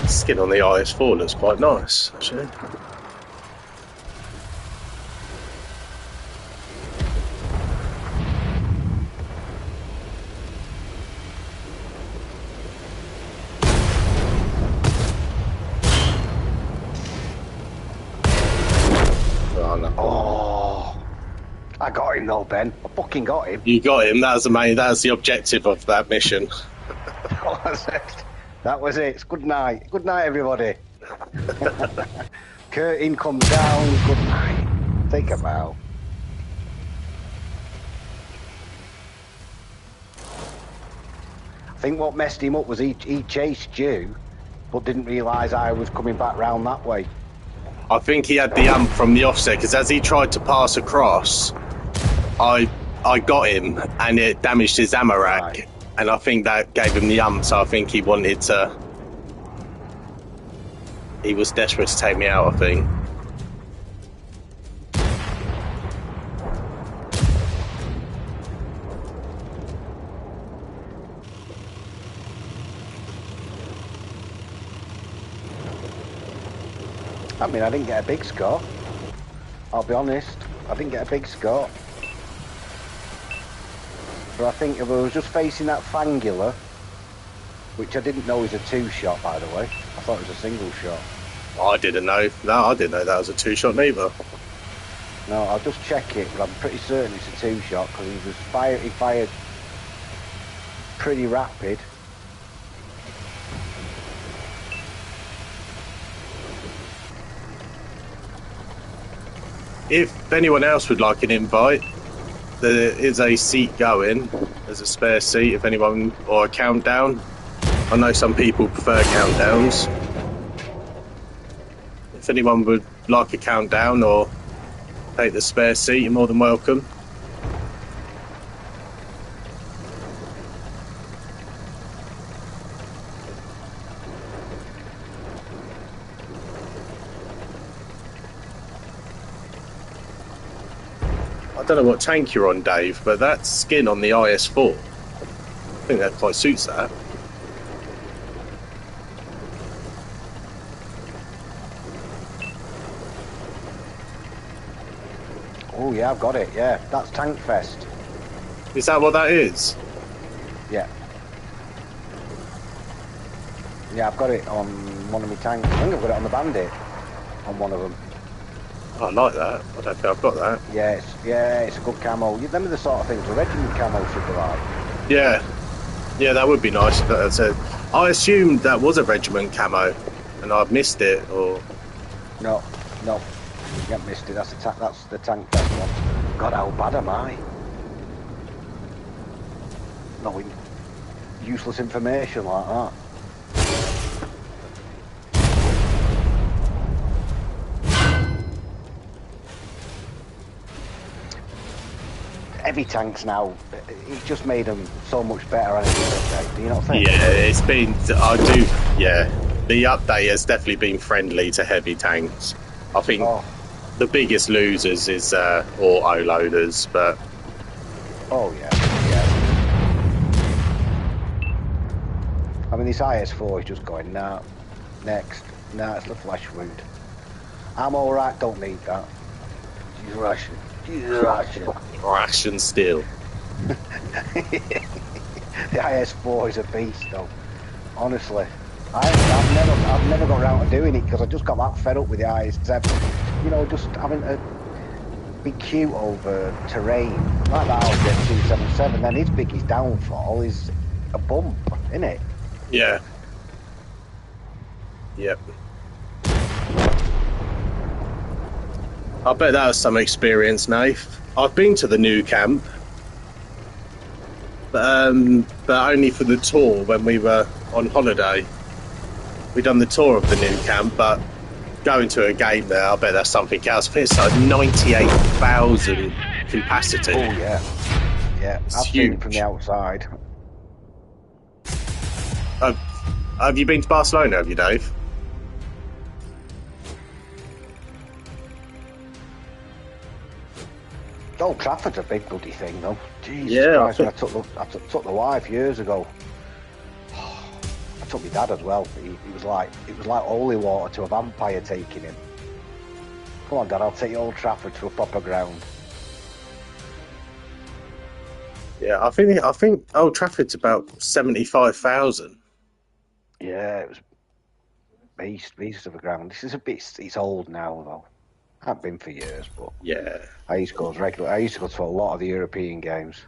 Skin on the IS4 looks quite nice, actually. I got him though, Ben. I fucking got him. You got him. That was the main. That was the objective of that mission. That was it. Good night. Good night, everybody. Curtain comes down. Good night. Take a bow. I think what messed him up was he chased you, but didn't realise I was coming back round that way. I think he had the ump from the offset because as he tried to pass across, I got him and it damaged his ammo rack, Right. and I think that gave him the ump. So I think he wanted to. He was desperate to take me out, I think. I mean, I didn't get a big score. I'll be honest. I didn't get a big score. But I think if I was just facing that Fangula, which I didn't know was a two-shot, by the way. I thought it was a single shot. I didn't know. No, I didn't know that was a two-shot neither. No, I'll just check it, but I'm pretty certain it's a two-shot because he fired pretty rapid. If anyone else would like an invite, there is a seat going. There's a spare seat if anyone, or a countdown. I know some people prefer countdowns. If anyone would like a countdown or take the spare seat, you're more than welcome. I don't know what tank you're on, Dave, but that skin on the IS-4, I think that quite suits that. Oh yeah, I've got it, yeah. That's Tank Fest. Is that what that is? Yeah. Yeah, I've got it on one of my tanks. I think I've got it on the Bandit. On one of them. Oh, I like that. I don't think I've got that. Yeah, it's a good camo. Them are the sort of things the regiment camo should be like. Yeah. Yeah, that would be nice. If that's it. I assumed that was a regiment camo, and I've missed it, or... No, you haven't missed it. That's the Tank Fest one. God, how bad am I? Knowing useless information like that. Heavy tanks now, it's just made them so much better, hasn't it? Do you not think? Yeah, it's been... I do... Yeah. The update has definitely been friendly to heavy tanks. I think the biggest losers is auto-loaders, but... Oh, yeah. I mean, this IS-4 is just going, nah, next. Nah, it's the flesh wound. I'm alright, don't need that. She's Russian. Ration steel. The IS-4 is a beast, though. Honestly. I've never got around to doing it because I just got that fed up with the IS-7. You know, just having to be cute over terrain. Like that Aljet 277, then his biggest downfall is a bump, isn't it? Yeah. Yep. I bet that was some experience, Nath. I've been to the new camp, but only for the tour when we were on holiday. We done the tour of the new camp, but going to a game there, I bet that's something else. I think it's like 98,000 capacity. Oh yeah, yeah. It's I've seen it huge. from the outside. Have you been to Barcelona? Have you, Dave? Old Trafford's a big bloody thing, though. Jesus Yeah, Christ, I took the wife years ago. I took my dad as well. It was like holy water to a vampire taking him. Come on, Dad, I'll take you Old Trafford to a proper ground. Yeah, I think Old Trafford's about 75,000. Yeah, it was beast of a ground. This is it's old now though. I've been for years, but Yeah. I used to go regular. I used to go to a lot of the European games.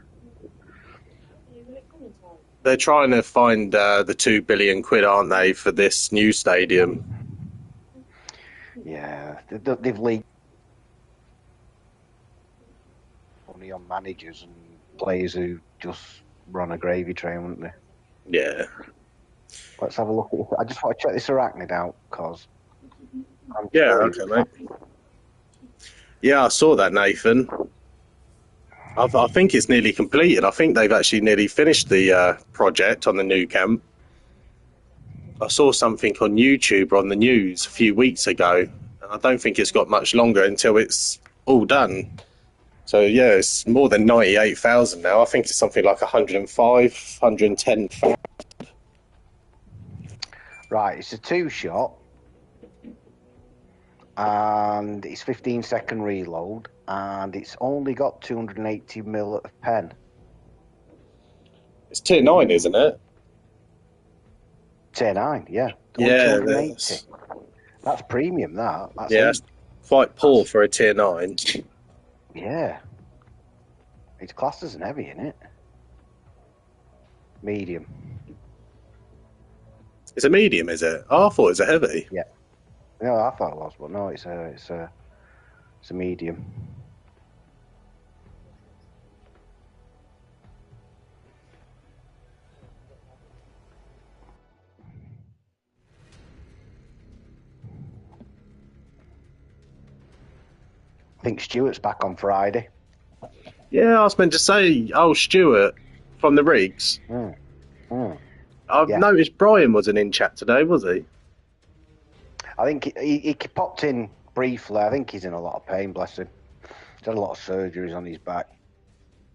They're trying to find the £2 billion, aren't they, for this new stadium? Yeah, they've leaked money on managers and players who just run a gravy train, wouldn't they? Yeah. Let's have a look at it. I just want to check this Arachnid out, because I'm Yeah, sure okay, mate. Yeah, I saw that, Nathan. I think it's nearly completed. I think they've actually nearly finished the project on the new camp. I saw something on YouTube or on the news a few weeks ago, and I don't think it's got much longer until it's all done. So, yeah, it's more than 98,000 now. I think it's something like 105, 110,000. Right, it's a two-shot, and it's 15-second reload, and it's only got 280 mil of pen. It's tier 9, isn't it? Tier 9, yeah. Yeah, 280. That's premium, that. That's yeah, it. that's quite poor for a tier 9. Yeah. It's classed as an heavy, isn't it? Medium. It's a medium, is it? Oh, I thought it was a heavy. Yeah. No, I thought it was, but no, it's a medium. I think Stuart's back on Friday. Yeah, I was meant to say, Stuart from the Rigs. I've noticed Brian wasn't in chat today, was he? I think he popped in briefly. I think he's in a lot of pain, bless him. He's had a lot of surgeries on his back.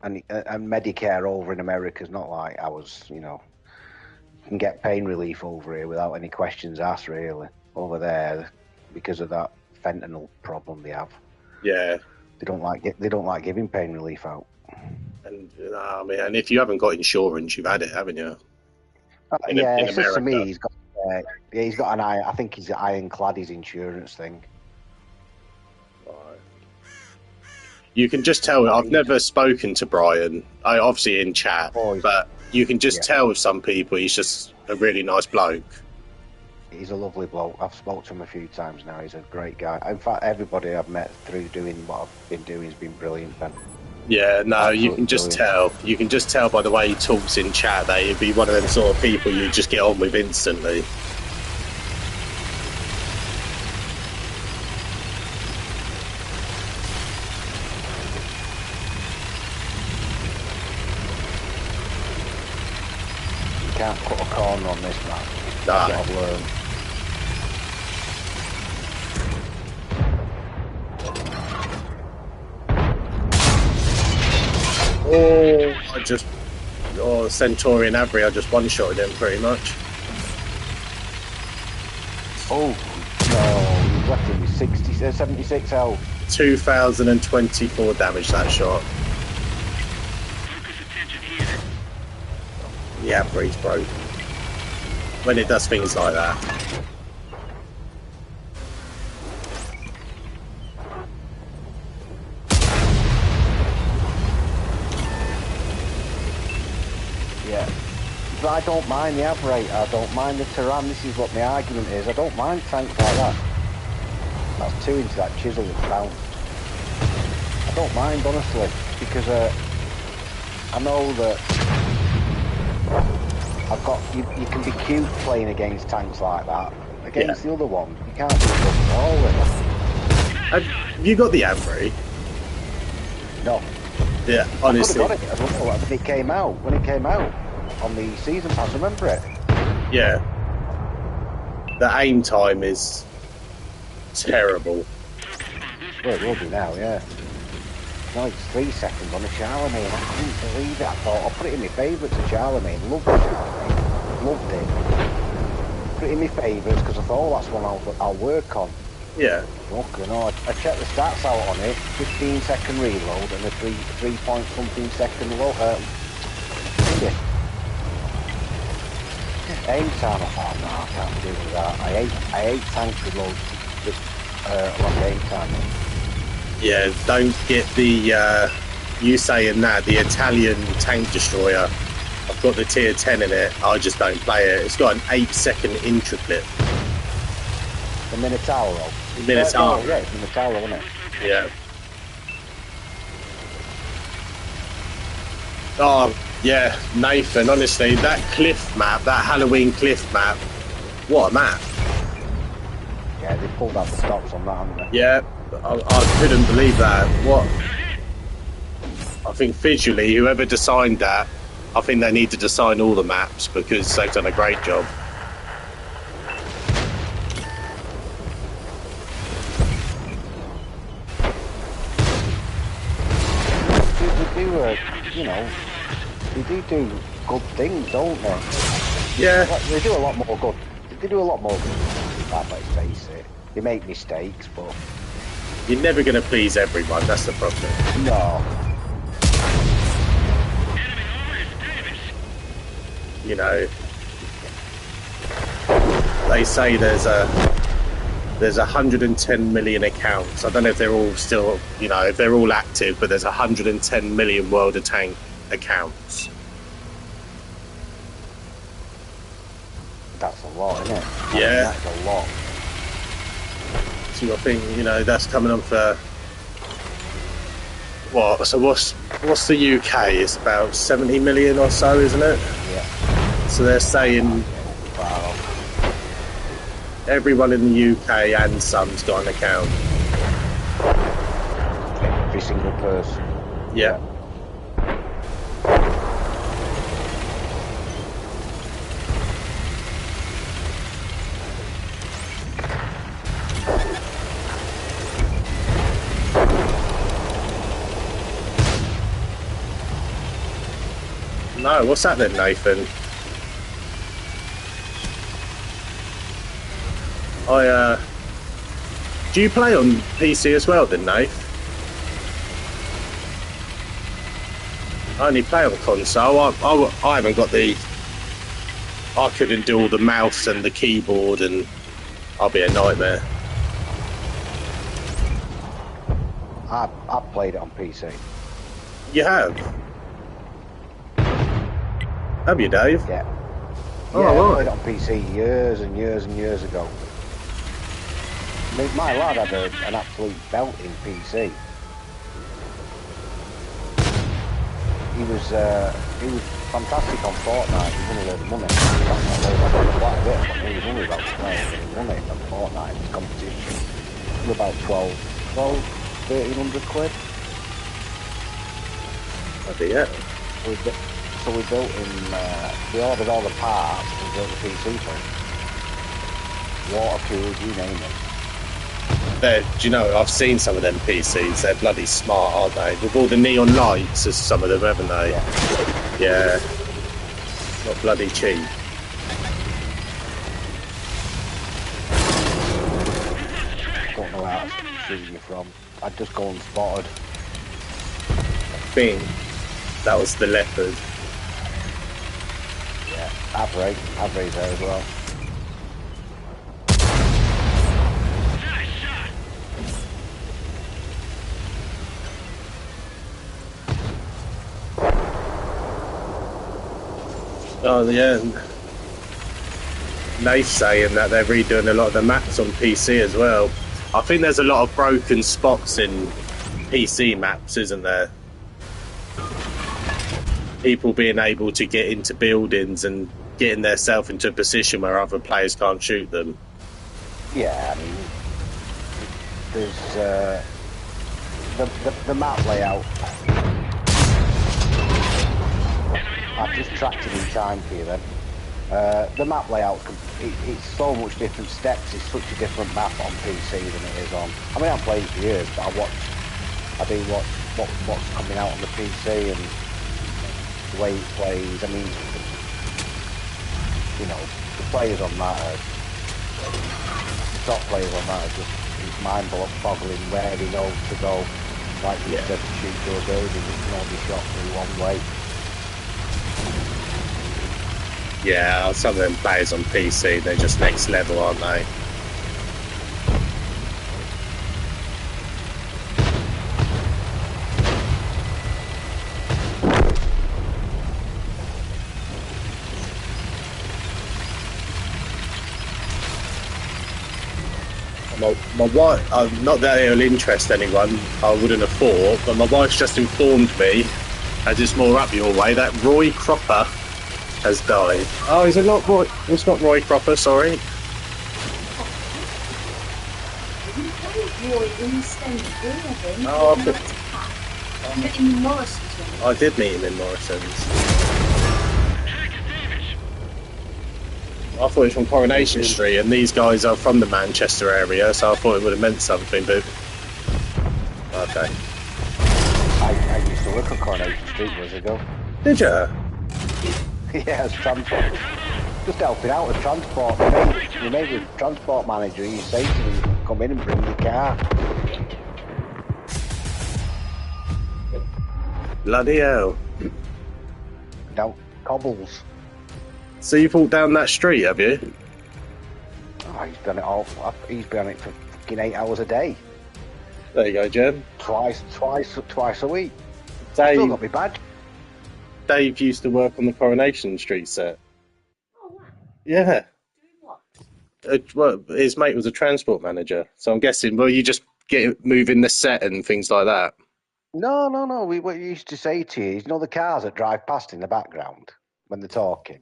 And Medicare over in America is not like ours, you know. You can get pain relief over here without any questions asked, really. Over there, because of that fentanyl problem they have. Yeah. They don't like giving pain relief out. And I mean, and if you haven't got insurance, you've had it, haven't you? In it's just to me, he's got an eye. I think he's ironclad his insurance thing. Right. You can just tell. I've never spoken to Brian. I obviously in chat, but you can just tell with some people he's just a really nice bloke. He's a lovely bloke. I've spoken to him a few times now. He's a great guy. In fact, everybody I've met through doing what I've been doing has been brilliant, Ben. Yeah, no, absolutely, you can just tell. You can just tell by the way he talks in chat that he'd be one of them sort of people you just get on with instantly. You can't cut a corner on this, man. That's what I've learned. Centaurian Avery, I just one-shotted him pretty much. Oh, no, he's left him with 76 health. 2,024 damage that shot. The Avery's broke. When it does things like that. But I don't mind the Aberrate, I don't mind the Tyran. This is what my argument is. I don't mind tanks like that. That's 2 into that chisel that's bounced. I don't mind, honestly, because I know that you can be cute playing against tanks like that. Against the other one, you can't do it at all. Have you got the Avery? No. Yeah, honestly. I could have got it as well when it came out. On the season pass, remember it? Yeah. The aim time is terrible. Well, it will be now, yeah. No, it's 3 seconds on a Charlemagne. I couldn't believe it. I thought I'll put it in my favourites of Charlemagne. Loved it, Charlemagne. Loved it. Put it in my favourites because I thought, that's one I'll work on. Yeah. Okay, no, I checked the stats out on it. 15-second reload and a 3-point-something second load. Aim time, I thought, no, I can't do that. I hate tank reloads with long aim time. Yeah, don't get the, you saying that, the Italian tank destroyer. I've got the tier 10 in it, I just don't play it. It's got an 8-second intraclip. The Minotauro. Minotauro. Yeah, it's Minotauro, isn't it? Yeah. Oh, yeah, Nathan, honestly, that cliff map, that Halloween cliff map, what a map. Yeah, they pulled out the stops on that, haven't they? Yeah, I couldn't believe that. What? I think visually, whoever designed that, I think they need to design all the maps because they've done a great job. They do, you know, they do good things, don't they? Yeah. They do a lot more good. They do a lot more good. Let's face it. They make mistakes, but You're never going to please everyone, that's the problem. no. You know, they say there's 110 million accounts. I don't know if they're all still, you know, if they're all active, but there's 110 million World of Tank accounts. That's a lot, isn't it? Yeah. That's a lot. So I think, you know, that's coming on for what? So what's the UK? It's about 70 million or so, isn't it? Yeah. So they're saying Wow. everyone in the UK and some's got an account. Every single person. Yeah. No, what's that then, Nathan? Do you play on PC as well then, Nath? I only play on console. I haven't got the... I couldn't do all the mouse and the keyboard and I'll be a nightmare. I've played it on PC. You have? Have you, Dave? Yeah. Oh, Yeah, I right. played it on PC years and years and years ago. My lad had an absolute belt in PC. He was fantastic on Fortnite. He won a load of money. That's not load, I got quite a bit, but he was only about 12. He won it on Fortnite, this competition. It was about 1,300 quid. Bloody hell. So we built him, we ordered all the parts and built the PC for him. Water coolers, you name it. Do you know, I've seen some of them PCs. They're bloody smart, aren't they? With all the neon lights, as some of them, haven't they? Yeah. Yeah. Not bloody cheap. Don't know where that's shooting you from. I'd just go unspotted. I think that was the leopard. Yeah. Avray's there as well. Oh yeah. Nate's saying that they're redoing a lot of the maps on PC as well. I think there's a lot of broken spots in PC maps, isn't there? People being able to get into buildings and getting themselves into a position where other players can't shoot them. Yeah, I mean, there's the map layout. I've just tracked it in time for you then. The map layout, it's so much different steps. It's such a different map on PC than it is on. I mean, I've played it for years, but I do watch what's coming out on the PC and the way it plays. I mean, you know, the players on that the top players on that are just, it's mind-boggling where they know to go. Like you said, to shoot through a building, it can only be shot through one way. Yeah, some of them players on PC, they're just next level, aren't they? My wife, not that it'll interest anyone, I wouldn't have thought, but my wife's just informed me, as it's more up your way, that Roy Cropper has died. Oh, is it not Roy? It's not Roy Cropper, sorry. Oh, I did meet him in Morrison's. I thought it was from Coronation Street, and these guys are from the Manchester area, so I thought it would have meant something, but... Okay. I used to work on Coronation Street years ago. Did you? Yeah, as transport. Just helping out with transport. You made a transport manager, you say to them, come in and bring your car. Bloody hell. Down cobbles. So you walked down that street, have you? Oh, he's done it all. He's been on it for fucking 8 hours a day. There you go, Jen. Twice a week. Still got me badge. Dave used to work on the Coronation Street set. Oh, wow. Yeah. Doing what? Well, his mate was a transport manager, so I'm guessing, well, you just moving the set and things like that. No. What you used to say to you is, you know the cars that drive past in the background when they're talking?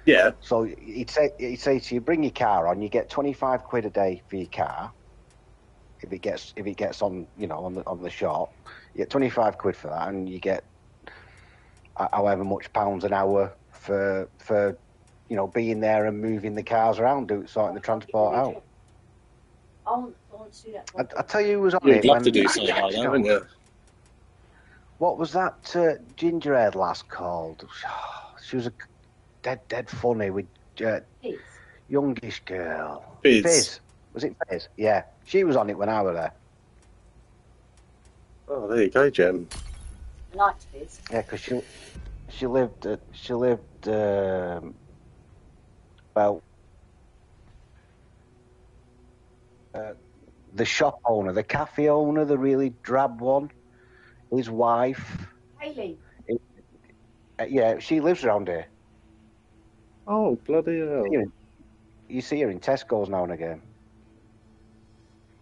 Yeah. So he'd say to you, bring your car on, you get 25 quid a day for your car. If it gets on, you know, on the shop, you get 25 quid for that, and you get however much pounds an hour for you know, being there and moving the cars around, sorting the transport out. I want to do that. I tell you who was on You'd it. love to do something like that, wouldn't you? What was that ginger-haired lass called? She was a dead funny with youngish girl. Fizz. Was it Fizz? Yeah. She was on it when I was there. Oh, there you go, Jem. I liked Fizz. Yeah, because she lived well, the shop owner, the cafe owner, the really drab one, his wife. Hayley. Yeah, she lives around here. Oh, bloody hell. You see her in Tesco's now and again.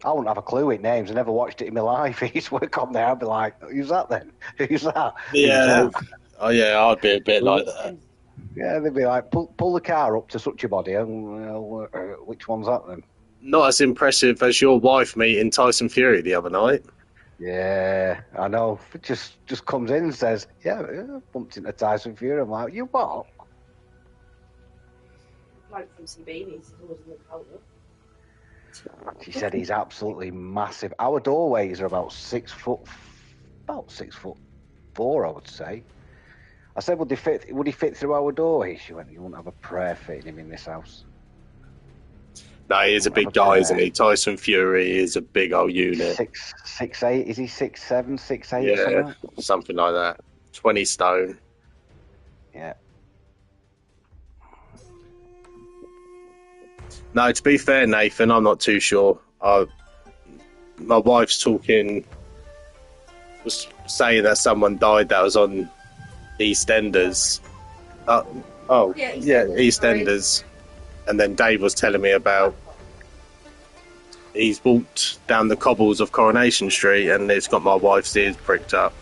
I wouldn't have a clue with names. I never watched it in my life. I used to work on there. I'd be like, who's that then? Who's that? Yeah. Who's that? Oh, yeah, I'd be a bit like that. Yeah, they'd be like, pull the car up to such a body. Which one's that then? Not as impressive as your wife meeting Tyson Fury the other night. Yeah, I know. It just comes in and says, yeah, bumped into Tyson Fury. I'm like, you what? Bloke from Sabini's always in the colder. She said he's absolutely massive. Our doorways are about 6 foot, about 6'4", I would say. I said, would he fit through our doorway? She went, you wouldn't have a prayer fitting him in this house. No, he is a big guy, isn't he? Tyson Fury is a big old unit. 6'8", is he 6'7", 6'8"? Yeah, something like that. 20 stone. Yeah. No, to be fair, Nathan, I'm not too sure. My wife's was saying that someone died that was on EastEnders. EastEnders. And then Dave was telling me about he's walked down the cobbles of Coronation Street and it's got my wife's ears pricked up.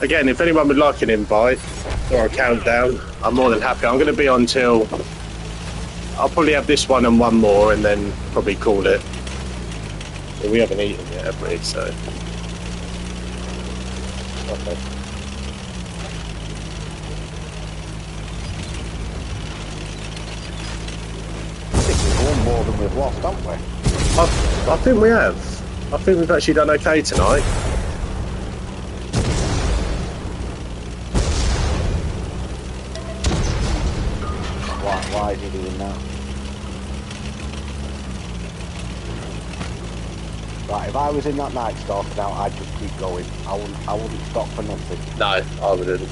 Again, if anyone would like an invite or a countdown, I'm more than happy. I'm going to be on till... I'll probably have this one and one more and then probably call it. Well, we haven't eaten yet, have we? So... Okay. I think we've won more than we've lost, haven't we? I think we have. I think we've actually done okay tonight. Why is he doing that? Right, if I was in that night stalker now, I'd just keep going. I wouldn't stop for nothing. No, I wouldn't.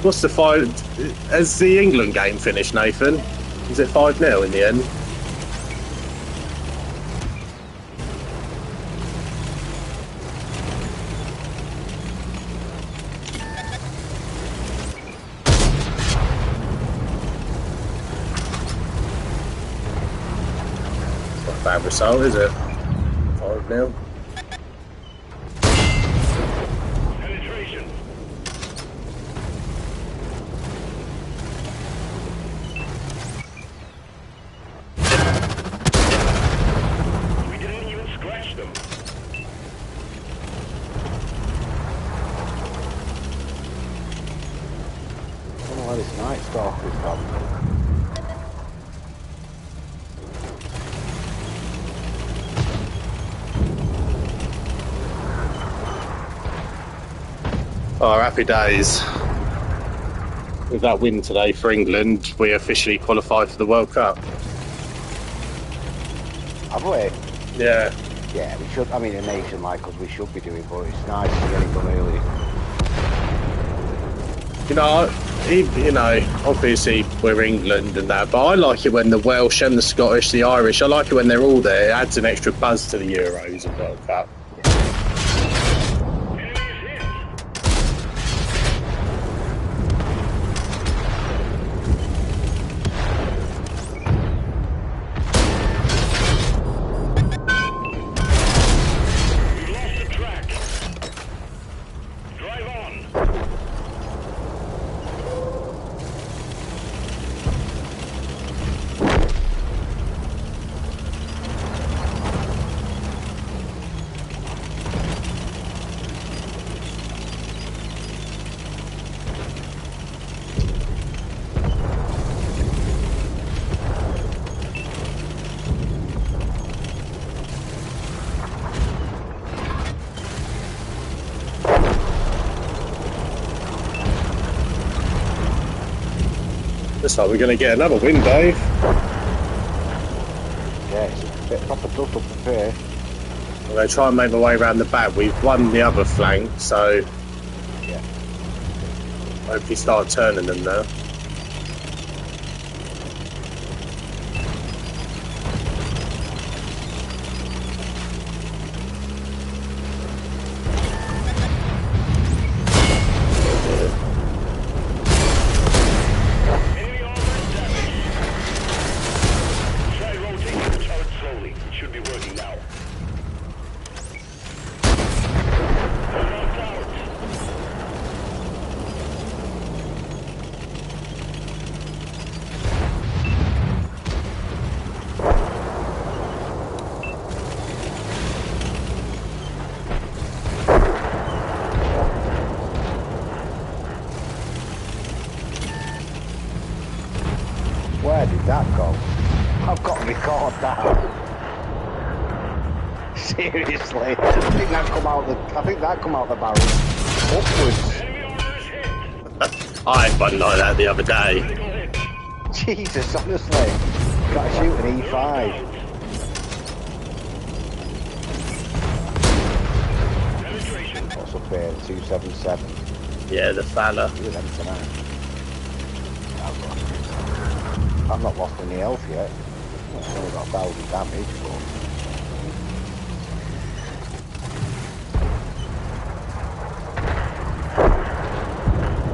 What's the five? Has the England game finished, Nathan? Is it 5-0 in the end? bad result, is it? 5-0. Penetration. We didn't even scratch them. I don't know where this Night Stalker's gone. Oh, happy days. With that win today for England, we officially qualified for the World Cup. Have we? Yeah. Yeah, we should. I mean, a nation like us, we should be doing, but it's nice to get it done early. Obviously we're England and that, but I like it when the Welsh and the Scottish, the Irish, I like it when they're all there. It adds an extra buzz to the Euros and World Cup. Looks like we're going to get another win, Dave. Yeah, it's a bit proper tough up the here. I'm going to try and make my way around the back. We've won the other flank, so Yeah. hopefully start turning them now. Where did that go? I've got to record that. Seriously, I think that come out the barrel upwards. I had one like that the other day. Jesus, honestly, got to shoot an E5. What's up here? 277. Yeah, the fella. Look at them tonight. I've not lost any health yet. Well, I've only got 1,000 damage,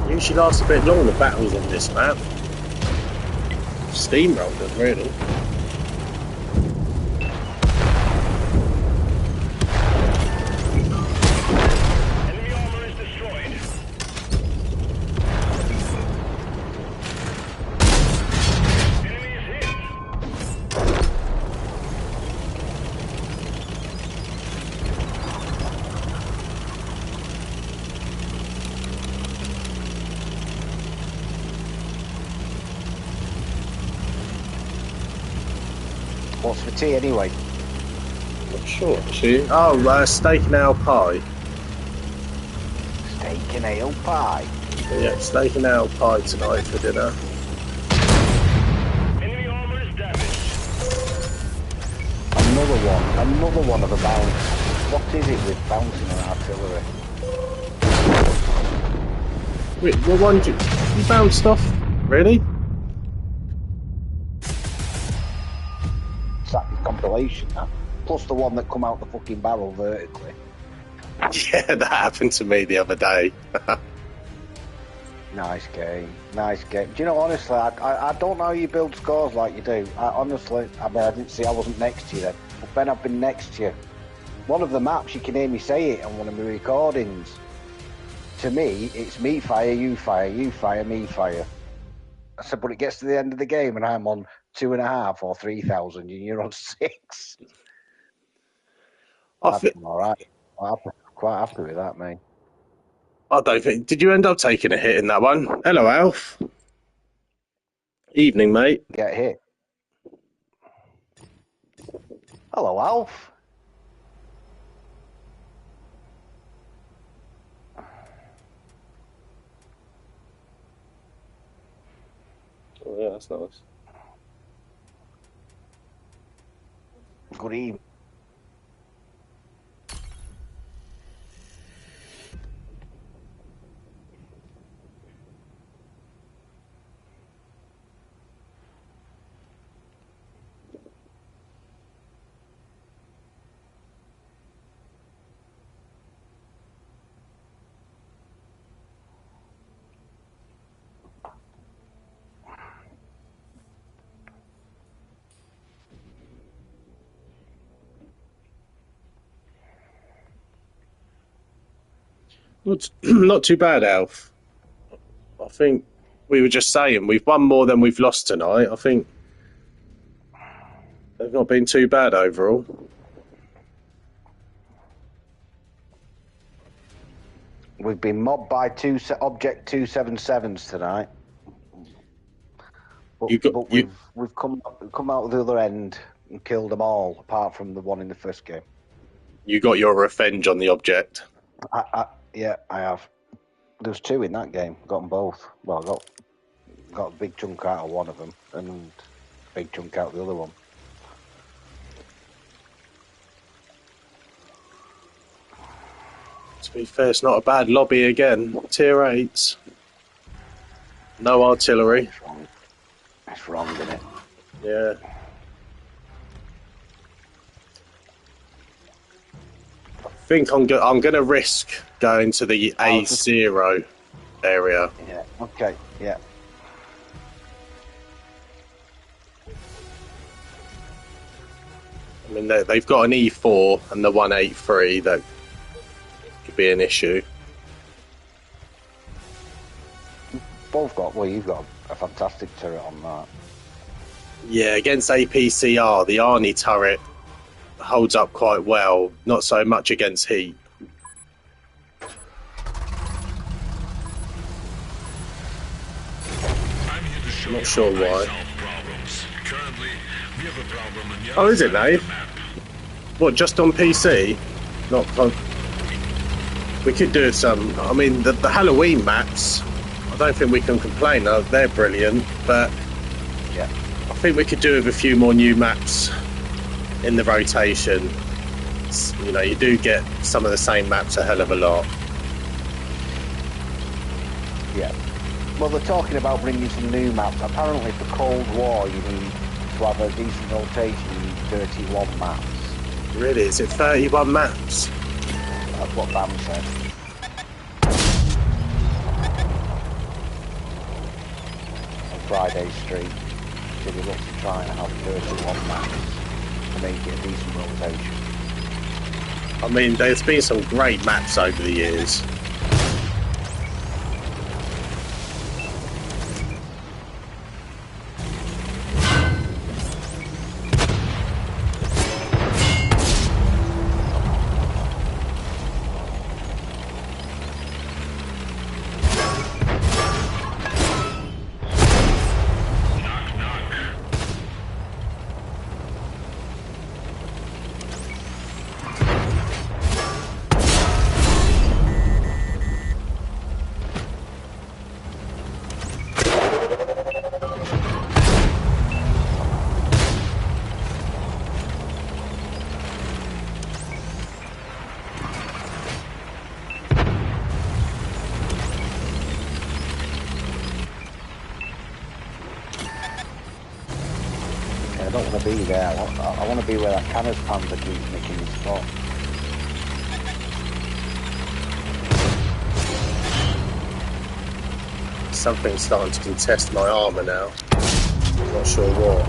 but... Usually lasts a bit longer, the battles on this map. Steamrolled them, really. Enemy armor is destroyed. Enemy is hit. What's for tea anyway? Not sure, actually. Oh, steak and ale pie. Steak and ale pie. Yeah, steak and ale pie tonight for dinner. Enemy armor is damaged. Another one of a bounce. What is it with bouncing and artillery? Wait, what one did you bounced off? Really? It's that compilation, that. Plus the one that come out the fucking barrel vertically. Yeah, that happened to me the other day. Nice game. Nice game. Do you know, honestly, I don't know how you build scores like you do. I honestly, I mean, I didn't see, I wasn't next to you then. But Ben, I've been next to you. One of the maps, you can hear me say it on one of my recordings. To me, it's me fire, you fire, me fire. I said, but it gets to the end of the game and I'm on 2.5 or 3,000 and you're on 6. I'm all right. I'm quite happy with that, mate. I don't think. Did you end up taking a hit in that one? Hello, Alf. Evening, mate. Get hit. Hello, Alf. Oh, yeah, that's nice. Good evening. Not too bad, Alf. I think we were just saying we've won more than we've lost tonight. I think they've not been too bad overall. We've been mobbed by Object 277s tonight. But, we've come out the other end and killed them all, apart from the one in the first game. You got your revenge on the Object. Yeah, I have. There was 2 in that game. Got them both. Well, I got a big chunk out of one of them and a big chunk out of the other one. To be fair, it's not a bad lobby again. Tier 8s. No artillery. It's wrong. It's wrong, isn't it? Yeah. I think I'm going to risk going to the A0 area. Yeah, okay, yeah. I mean, they've got an E4 and the 183 that could be an issue. Both got, well, you've got a fantastic turret on that. Yeah, against APCR, the Arnie turret holds up quite well, not so much against heat. I'm here to show Not you sure how I why. solve problems. Currently, we have a problem on the Oh, other is it, side of Nave? the map. What, just on PC? Not on... We could do some... I mean, the Halloween maps, I don't think we can complain. They're brilliant, but Yeah. I think we could do with a few more new maps in the rotation. You know, you do get some of the same maps a hell of a lot. Yeah. Well, they're talking about bringing some new maps. Apparently, for Cold War, you need to have a decent rotation. You need 31 maps. Really? Is it 31 maps? That's what Bam said. On Friday Street, so they look to try and have 31 maps to make it a decent rotation. I mean, there's been some great maps over the years. Knock, knock. I don't want to be there. I want to be where that Canner's Panzer keeps nicking his spot. Something's starting to contest my armour now. I'm not sure what.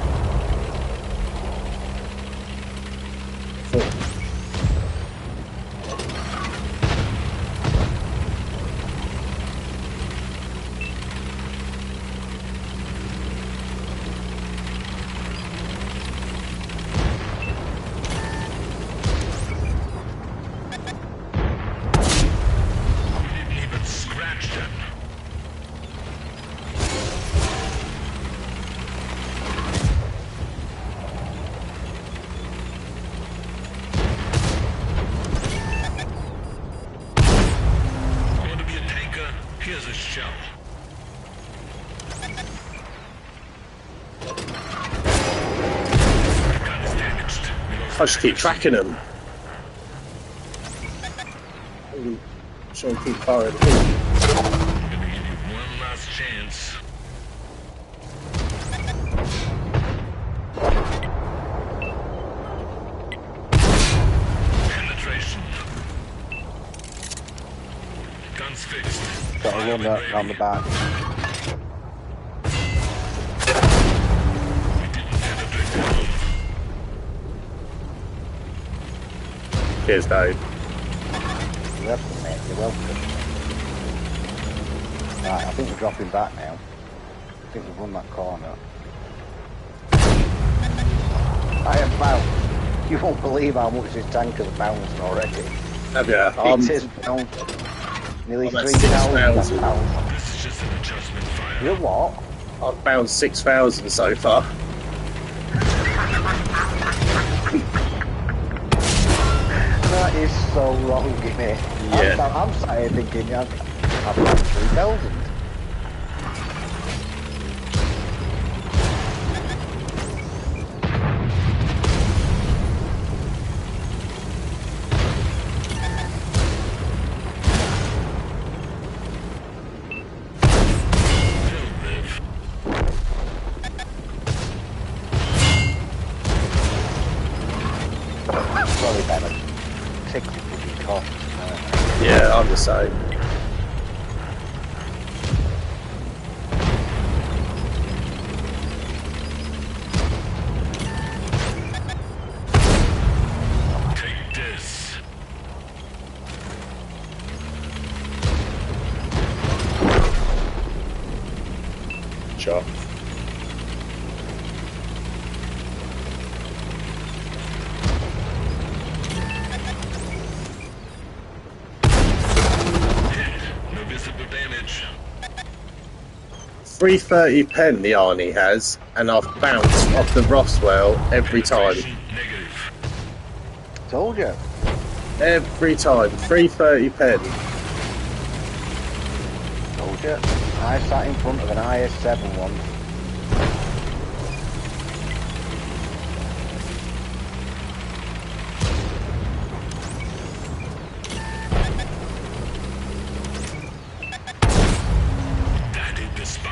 Here's a shell. The gun is damaged. We lost I just keep the tracking them. Sure, keep firing. I'm gonna give you one last chance. Penetration. Guns fixed. Got to run that round the back. We didn't penetrate the armor. Cheers, Dave. You're welcome, mate. You're welcome. Right, I think we're dropping back now. I think we've run that corner. I have bounced. You won't believe how much this tank has bounced already. Have you? It has bounced nearly I'm at 3,000 6,000. pounds. This is just an adjustment fire. You're what? I've bounced 6,000 so far. That is so wrong, mate. Yeah. I'm sat here thinking I've bounced 3,000. Sorry, Ben. I'm tickled with your cough. Yeah, I'm the same. Take this. Sure. No visible damage. 330 pen the Arnie has, and I've bounced off the Roswell every time. Penetration negative. Told you. Every time. 330 pen. Told you. I sat in front of an IS-7 once. That hit the spot.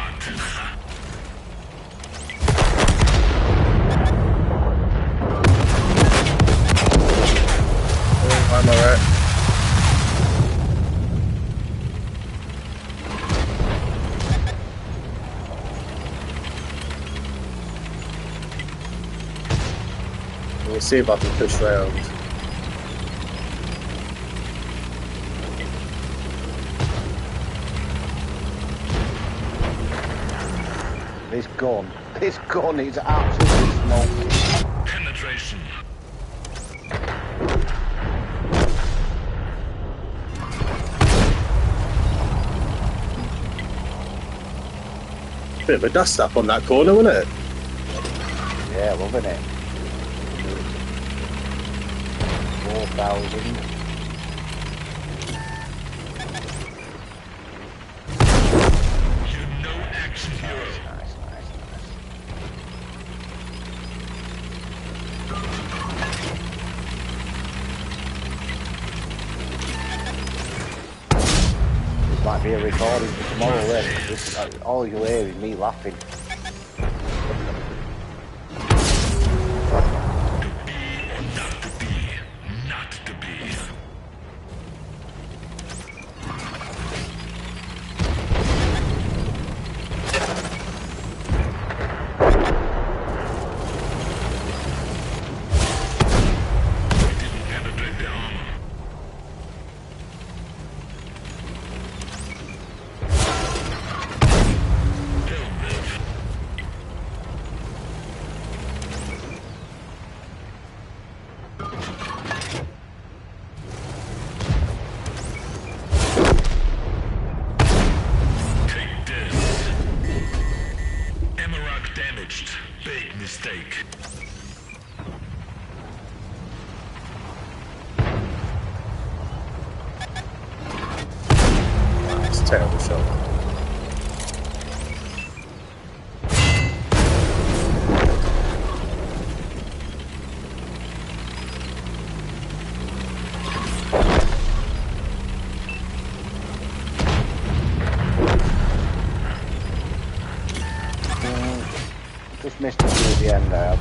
Oh, I'm alright. We'll see if I can push round. This gun is absolutely smoking. Penetration. Bit of a dust up on that corner, wasn't it? Yeah, loving it. 4,000. You're no action hero. Nice. This might be a recording for tomorrow, then. All you'll hear is me laughing. Not to be. Not to be. We didn't penetrate the armor. They'll live. Take this. Emerald damaged. Big mistake. terrible shot. Just missed it through the end there.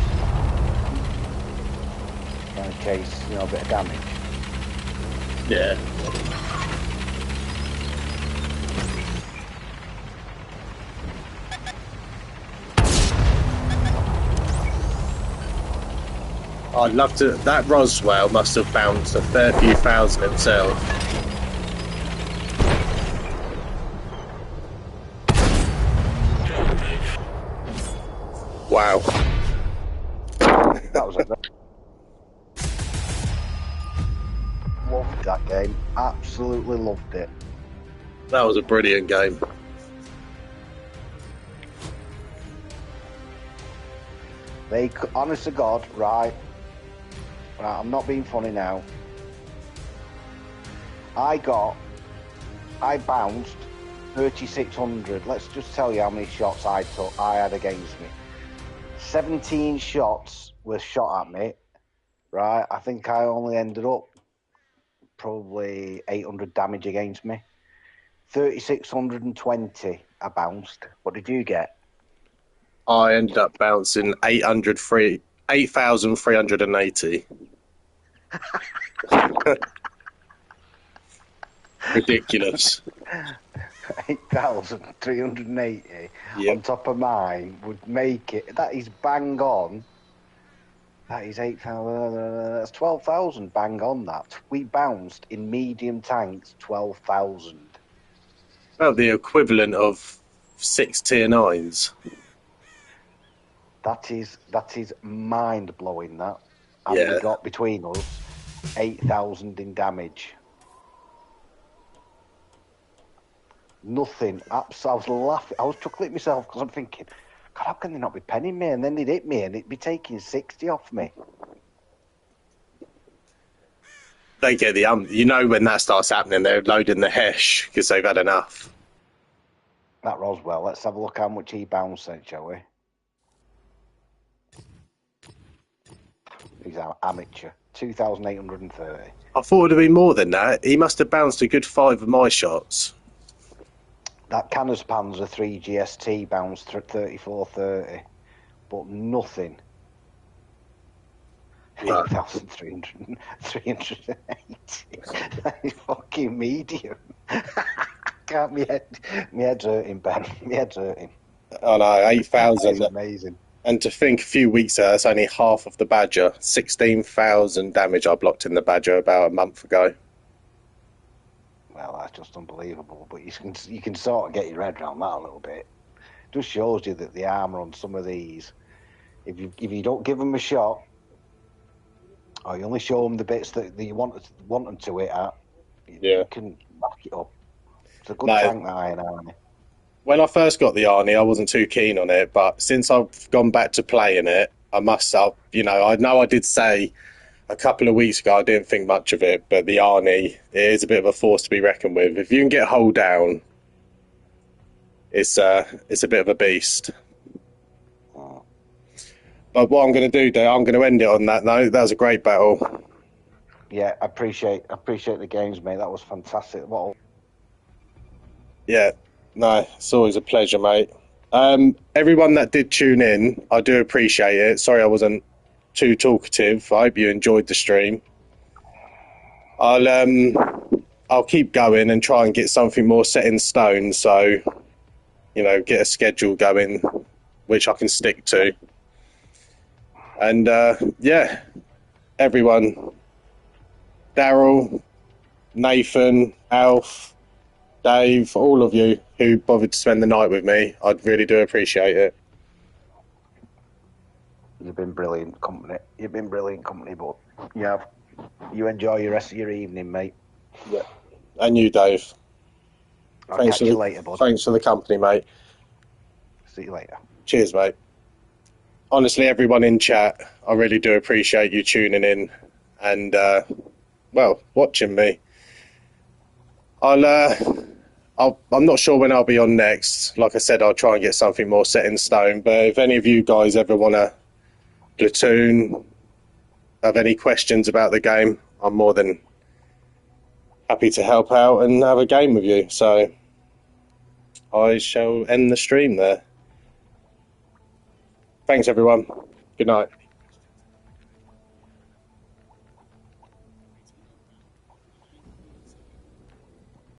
Trying to chase, a bit of damage. Yeah. I'd love to. That Roswell must have bounced a fair few thousand himself. Wow. That was it. Loved that game. Absolutely loved it. That was a brilliant game. Honest to God, right, I'm not being funny now. I bounced 3,600. Let's just tell you how many shots I had against me. 17 shots were shot at me, right? I think I only ended up probably 800 damage against me. 3,620 I bounced. What did you get? I ended up bouncing 8,380. Ridiculous. 8,380 Yep. on top of mine would make it. That is bang on. That is 8,000. That's 12,000 bang on that. We bounced in medium tanks 12,000. Well, the equivalent of 6 tier 9s. That is mind blowing. That. And Yeah. we got between us 8,000 in damage. Nothing. I was laughing. I was chuckling at myself because I'm thinking, God, how can they not be penning me? And then they'd hit me and it'd be taking 60 off me. They get the when that starts happening, they're loading the Hesh because they've had enough. That Roswell. Let's have a look how much he bounced then, shall we? He's our amateur. 2,830. I thought it would have been more than that. He must have bounced a good 5 of my shots. That Canis Panzer 3 GST bounced 3430, but nothing. No. 8,380. That is fucking medium. Can't my head's hurting, Ben. My head's hurting. Oh no, 8,000. That's amazing. And to think a few weeks ago, that's only half of the Badger. 16,000 damage I blocked in the Badger about a month ago. Well, that's just unbelievable. But you can sort of get your head around that a little bit. Just shows you that the armour on some of these, if you don't give them a shot, or you only show them the bits that you want them to hit at, you can back it up. It's a good tank, that Iron Army. When I first got the Arnie, I wasn't too keen on it, but since I've gone back to playing it, I know I did say a couple of weeks ago I didn't think much of it, but the Arnie, it is a bit of a force to be reckoned with. If you can get Hull down, it's a bit of a beast. Oh. But what I'm going to do, Dave, I'm going to end it on that note. That was a great battle. Yeah, I appreciate the games, mate. That was fantastic. Yeah, no, it's always a pleasure, mate. Everyone that did tune in, I do appreciate it. Sorry I wasn't too talkative. I hope you enjoyed the stream. I'll keep going and try and get something more set in stone, so get a schedule going which I can stick to. And everyone, Daryl, Nathan, Alf, Dave, all of you who bothered to spend the night with me, I really do appreciate it. You've been brilliant company. But you enjoy the rest of your evening, mate. Yeah. And you, Dave. I'll catch you later, bud. Thanks for the company, mate. See you later. Cheers, mate. Honestly, everyone in chat, I really do appreciate you tuning in and, watching me. I'll I'm not sure when I'll be on next. Like I said, I'll try and get something more set in stone. But if any of you guys ever want to platoon, have any questions about the game, I'm more than happy to help out and have a game with you. So I shall end the stream there. Thanks, everyone. Good night.